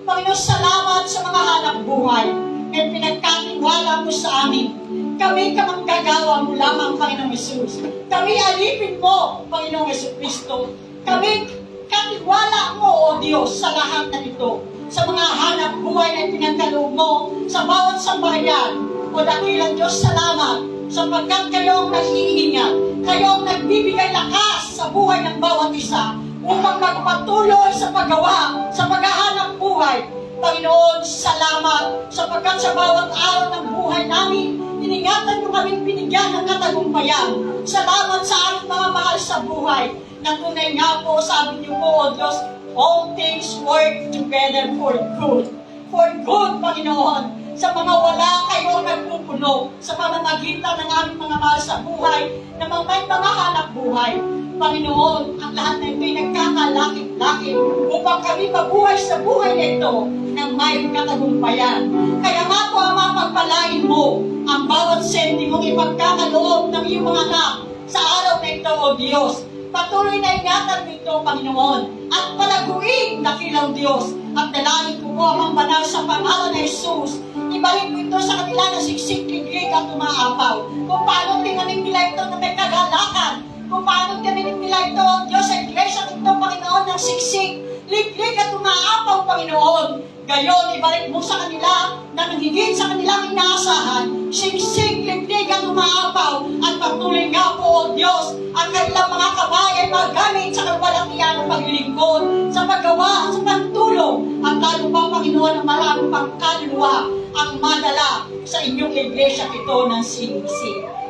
Panginoon, salamat sa mga hanap buhay na pinagkatiwala mo sa amin. Kami kamanggagawa mo lamang, Panginoong Hesus. Kami alipin mo, Panginoong Hesus Kristo. Kami katiwala mo, O Diyos, sa lahat na ito. Sa mga hanap buhay na pinagkaloob mo, sa bawat sambahayan. O dakilang Diyos, salamat sapagkat kayo ang nag-iingat, kayo ang nagbibigay lakas sa buhay ng bawat isa upang magpatuloy sa paggawa, sa paghahanap buhay. Panginoon, salamat sapagkat sa bawat araw ng buhay namin, iningatan mo kaming binigyan ng katagumpayan. Salamat sa aming mga mahal sa buhay. Na tunay nga po, sabi niyo po, O Diyos, all things work together for good. For good, Panginoon. Sa mga wala kayo nagpupuno, sa pamamagitan ng aming mga mahal sa buhay, na may mga hanap buhay. Panginoon, ang lahat na ito'y nagkakalakit-lakit upang kami mabuhay sa buhay na ito ng may katagumpayan. Kaya nga po, Ama, pagpalain mo ang bawat sentimong ipagkakaloob ng iyong mga anak sa araw na ito, O Diyos. Patuloy na ingatan mo ito, Panginoon, at palaguin, dakilang Diyos, at dalangin ko po, Amang Banal, sa pangalan ng Jesus, ibalik mo ito sa kanila na siksik, liglig at umaapaw. Kung paano tingnan nila ito na may kagalakan, kung paano tingnan nila ito, Diyos, sa iglesia ito, Panginoon, ng siksik, liglig at umaapaw, Panginoon. Gayon, ibalik mo sa kanila na nanghigit sa kanilang inaasahan, siksik, liglig at umaapaw, at patuloy nga po, O Diyos, ang kanilang mga kamay ay magamit sa kaluwalhatian ng paglilingkod, sa paggawa, sa pagtulong, at lalo pa, Panginoon, ang maraming pang kaluluwa ang madala sa inyong iglesia ito ng CBC.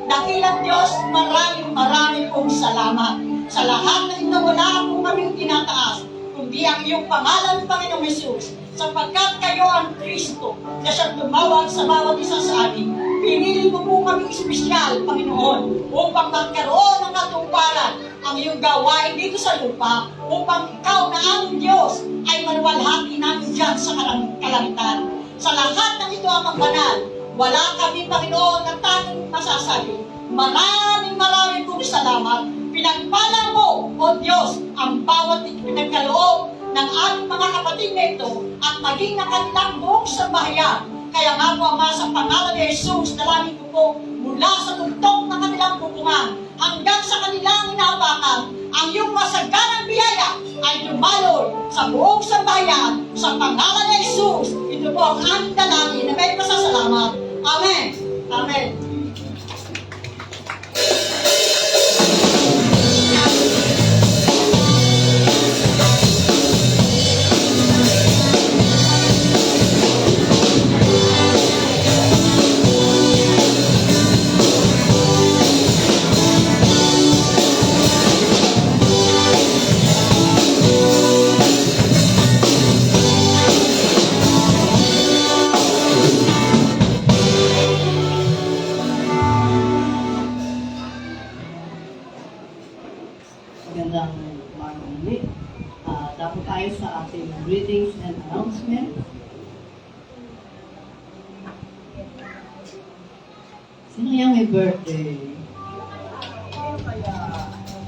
Dakilang Diyos, maraming pong salamat. Sa lahat na ito, wala po kaming tinataas, kundi ang iyong pangalan, Panginoong Hesus, sapagkat kayo ang Kristo na siyang tumawag sa bawat isa sa amin. Pinili mo po kami espesyal, Panginoon, upang magkaroon ng katuparan ang iyong gawain dito sa lupa upang ikaw na ang Diyos ay maluwalhati namin dyan sa kalangitan. Sa lahat ng ito, Amang Banal, wala kami, Panginoon, na tanging masasabi. Maraming pong salamat. Pinagpala mo, O Diyos, ang bawat pinagkaloob ng aming mga kapatid na ito at maging ng kanilang buong sambahayan. Kaya nga po, Ama, sa pangalan ni Jesus, dalangin ko po mula sa tugtog ng kanilang pupungan hanggang sa kanilang inaapakan, ang iyong masaganang biyaya ay dumaloy sa buong sambahayan. Sa pangalan ni Jesus, ito po ang aming dalangin na may pasasalamat. Amen. Amen. Magandang umaga muli. Dapat tayo sa ating greetings and announcement. Sino yung may birthday?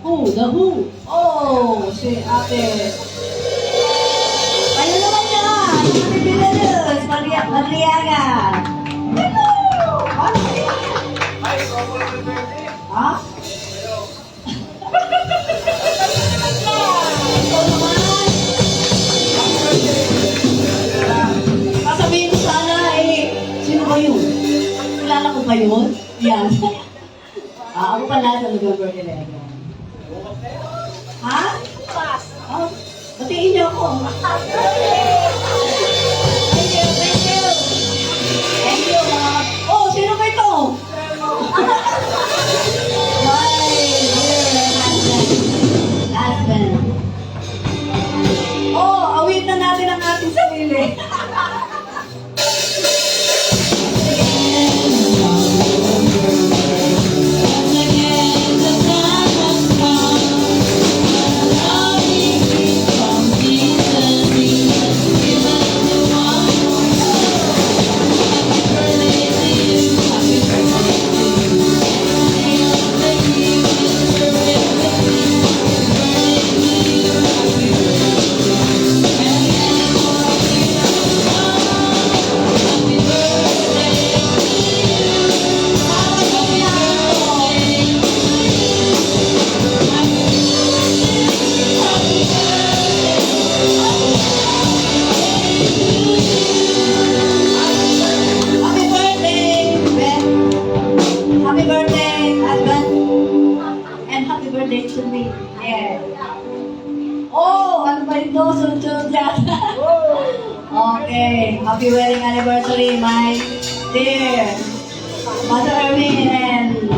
Oh, the Who! Oh, si Ate. Ayun naman niya! Ate Bilalus! Madriaga! Hello! Ha? Ikaw naman! Sasabihin ko sana sino ba yun? Kilala ko ba yun? Yan. Ako pala sa November 11. Ha? Oh, batiin niyo ako. Thank you, thank you. Thank you, mga... Oh, sino ba ito? My dear husband. Oh, awitan natin ang ating sarili. Happy birthday, Ben. Happy birthday, husband. And happy birthday to me. Yeah. Oh, ano ba ito? Sunod-sunod yan. Okay. Happy wedding anniversary, my dear Mother Erwin and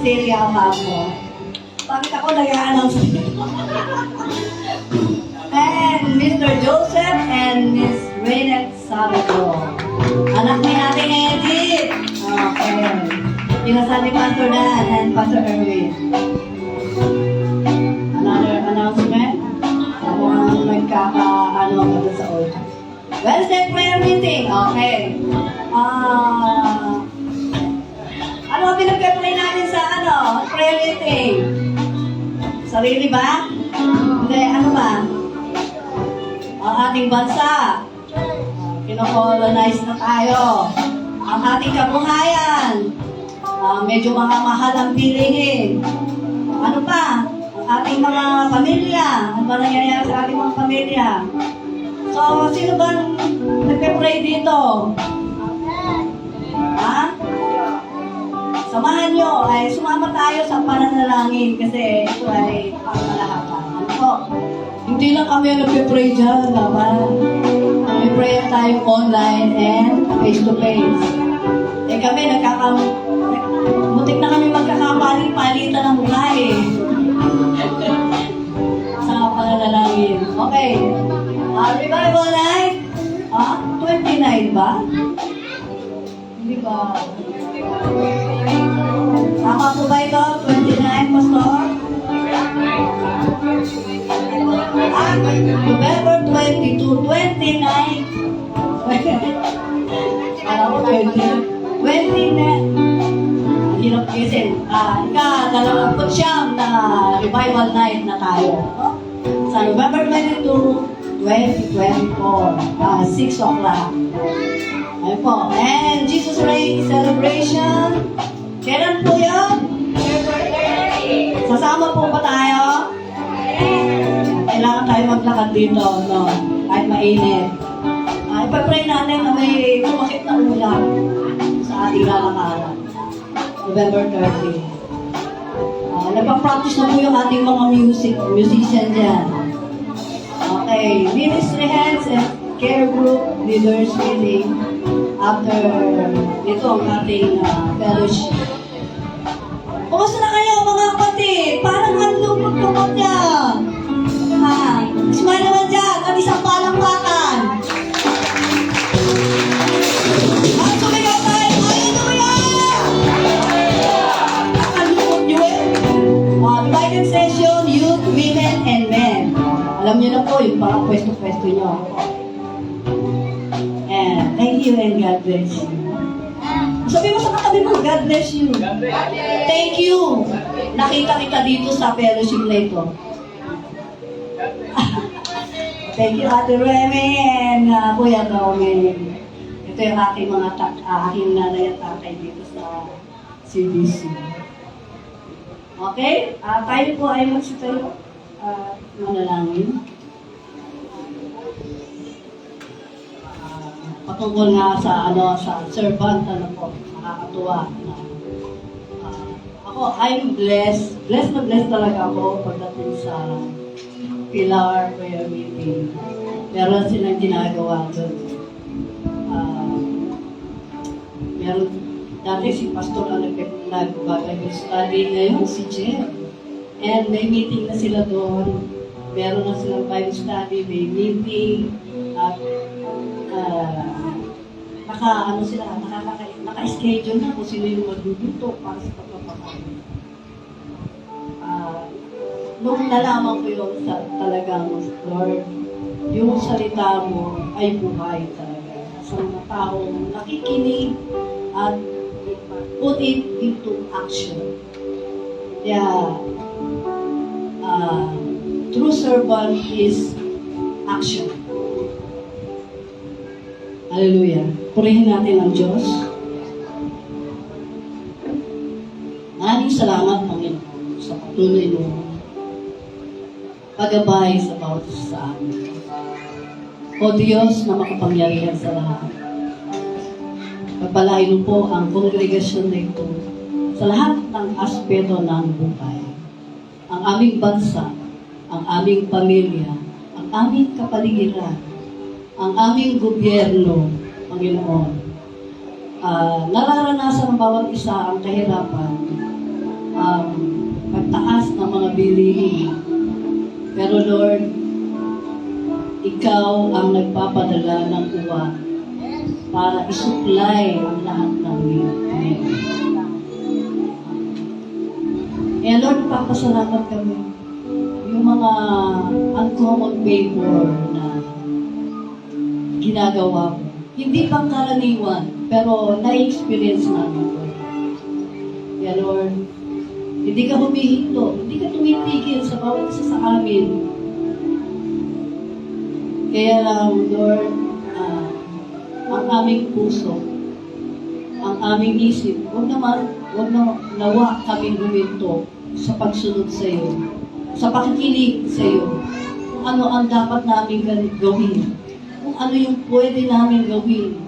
Celia Amamo. Bakit ako nag-a-announce? And Mr. Joseph and Miss Reynette Salvador. Anak ni natin Edith. Okay. Pinasal ni Pastor Dan and Pastor Erwin. Another announcement. Ako ang nagkaka-ano ako sa audio. Wednesday prayer meeting. Okay. Ano ang pinag-pray natin sa prayer meeting? Sarili ba? Hindi, ano ba? Ang ating bansa. Kino-colonize na tayo. Ang ating kabuhayan. Medyo mga mahal ang bilihin. Ano pa? Ang ating mga pamilya. Ano ba nangyayari sa ating mga pamilya? So, sino ba nagpe-pray dito? Ha? Samahan nyo, ay sumama tayo sa pananalangin kasi ito ay pangmalahatan. Ano po? Hindi lang kami nagpe-pray dyan, naman. May prayer tayo online and face-to-face. Kami mutik na kami magkakapali-palitan ng mukha sa pananalangin. Okay. Revival night? 29 ba? Hindi ba? Tama po ba ito? 29, Pastor? November 22, 29. Alam ko, 20 na. Ang hirap kasi. Ika-29 na revival night na tayo. Sa November 22, 2024, 6 o'clock. Ayun po. And Jesus Reign Celebration. Kailan po yun? Sasama po ba tayo? Kailangan tayo maglakad dito, no? Kahit mainit. Ipapray natin na may kumakit na ulam sa ating lalakaran. November 30. Nagpa-practice na po yung ating mga musician dyan. Okay, ministry heads and care group leaders meeting after ito ang ating fellowship. Kumusta na kayo mga kapatid? Parang handlumot-lumot niya. Smile naman dyan at isang palangpakan. Sumigaw tayo! Hallelujah! Handlumot nyo eh. Divided session, youth, women, and men. Alam niyo na po, yung parang pwesto-pwesto nyo. And thank you and God bless you. Sabi mo sa katabi mo, God bless you. Thank you. Nakita kita dito sa fellowship na ito. Thank you, Ate Remy and Kuya Romy. Ito yung aking mga aking nanay at tatay dito sa CBC. Okay? Tayo po ay magsitayo. Manalangin. Patungkol nga sa sa servant po, nakakatuwa na ako I'm blessed na blessed talaga ako pagdating sa Pilar prayer meeting. Meron silang ginagawa doon. Meron dati si pastor ang nag-Bible study, ngayon si Jeff. And may meeting na sila doon. Meron na silang Bible study, may meeting at naka-schedule na kung sino yung magluluto para sa pagpapakain. Nung nalaman ko yun sa talagang, Lord, yung salita mo ay buhay talaga. Sa mga taong nakikinig at put it into action. Yeah. True servant is action. Hallelujah. Purihin natin ang Diyos. Maraming salamat, Panginoon, sa patuloy mo paggabay sa bawat isa sa amin. O Diyos na makapangyarihan sa lahat. Pagpalain mo po ang kongregasyon na ito sa lahat ng aspeto ng buhay. Ang aming bansa, ang aming pamilya, ang aming kapaligiran, ang aming gobyerno, Panginoon. Nararanasan ng bawat isa ang kahirapan, pagtaas ng mga bilihin. Pero Lord, Ikaw ang nagpapadala ng uwan para isuklay ang lahat ng need. Eh Lord, papasalamat kami. Yung mga uncommon favor na ginagawa mo. Hindi pang karaniwan, pero na-experience namin ko. Yeah, Lord, hindi ka humihinto, hindi ka tumitigil sa bawat isa sa amin. Kaya lang, Lord, ang aming puso, ang aming isip, huwag nawa kami huminto sa pagsunod sa iyo, sa pakikinig sa iyo, kung ano ang dapat namin gawin, kung ano yung pwede namin gawin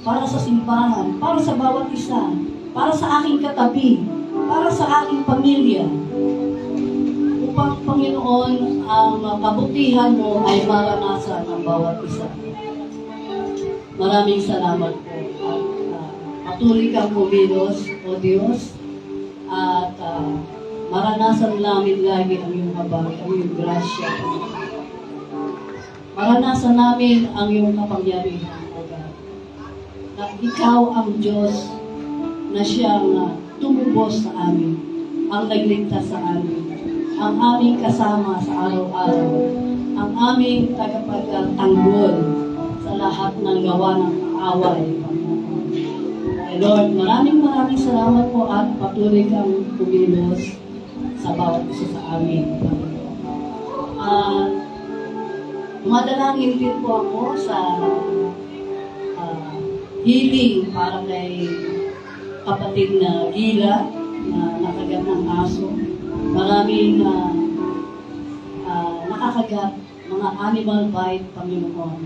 para sa simbahan, para sa bawat isa, para sa aking katabi, para sa aking pamilya. Upang, Panginoon, ang kabutihan mo ay maranasan ng bawat isa. Maraming salamat po. At patuloy kang kumilos, O Diyos, at maranasan namin lagi ang iyong habag, ang iyong grasya. Maranasan namin ang iyong kapangyarihan, O God. Na ikaw ang Diyos na siyang tumubos sa amin, ang nagligtas sa amin, ang aming kasama sa araw-araw, ang aming tagapagtanggol sa lahat ng gawa ng away. Lord, maraming salamat po at patuloy kang kumilos sa bawat isa sa amin. Madalangin din po ako sa healing para kay kapatid na Gila na nakagat ng aso. Maraming nakakagat, mga animal bite, Panginoon.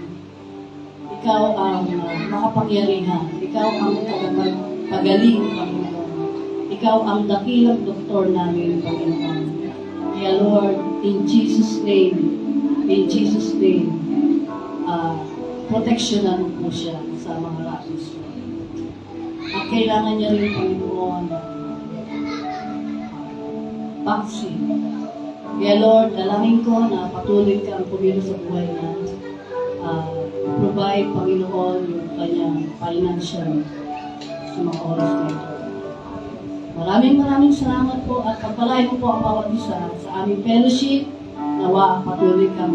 Ikaw ang makapangyarihan. Ikaw ang tagapagaling, Panginoon. Ikaw ang dakilang doktor namin, Panginoon. Kaya Lord, in Jesus' name, proteksyonan po siya sa mga rabies. At kailangan niya rin, Panginoon, vaccine. Kaya Lord, dalangin ko na patuloy kang pumilos sa buhay niya. Provide, Panginoon, yung kanyang financial sa mga oras na ito. Maraming salamat po at pagpalain mo po ang bawat isa sa aming fellowship. Nawa patuloy kang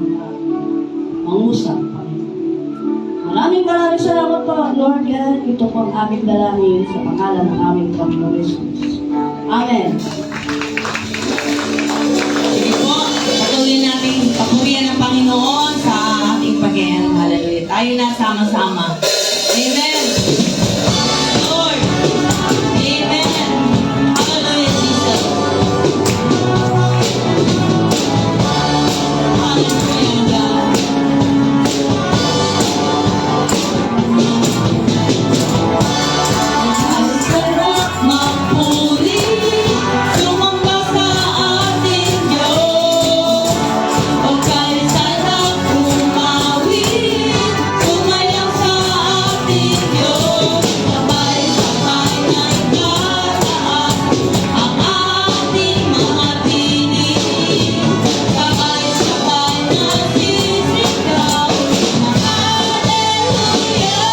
mangusap, Panginoon. Maraming salamat po, Lord God. Ito po ang aming dalangin sa pangalan ng aming Panginoon Jesus. Amen. Sige po, patuloy natin papurihan ng Panginoon sa ating pag-iyan. Hallelujah. Tayo na sama-sama. Amen. Lord. Amen. Hallelujah, Jesus. Hallelujah, God. Ang sarap magpuri, sumamba sa ating Diyos. Pagka'y sarap umawit, sumayaw sa ating Diyos. Sabay-sabay na itaas ang ating mga tinig. Sabay-sabay na sisigaw ng Hallelujah!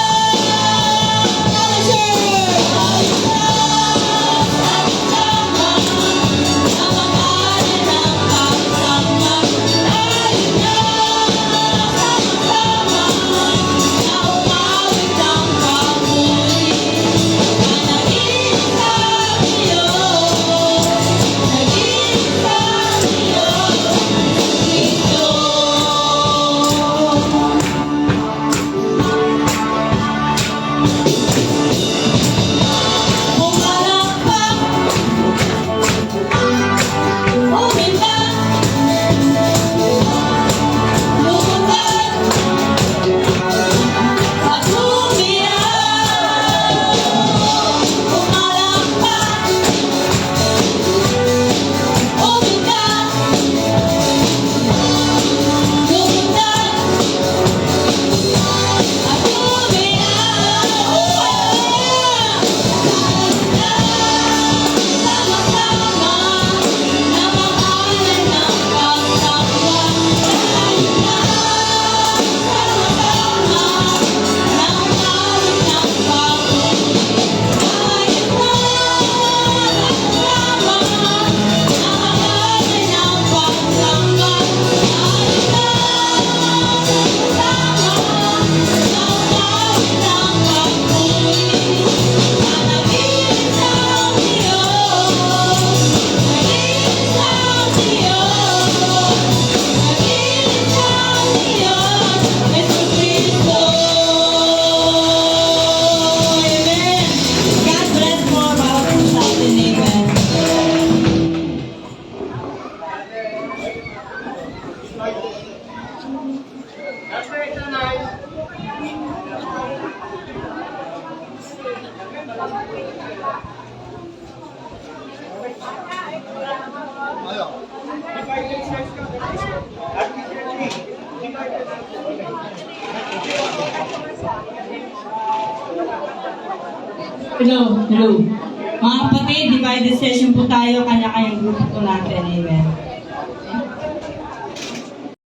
Hello. Mga kapatid, divided session po tayo, kanya-kanyang grupo po natin. Amen.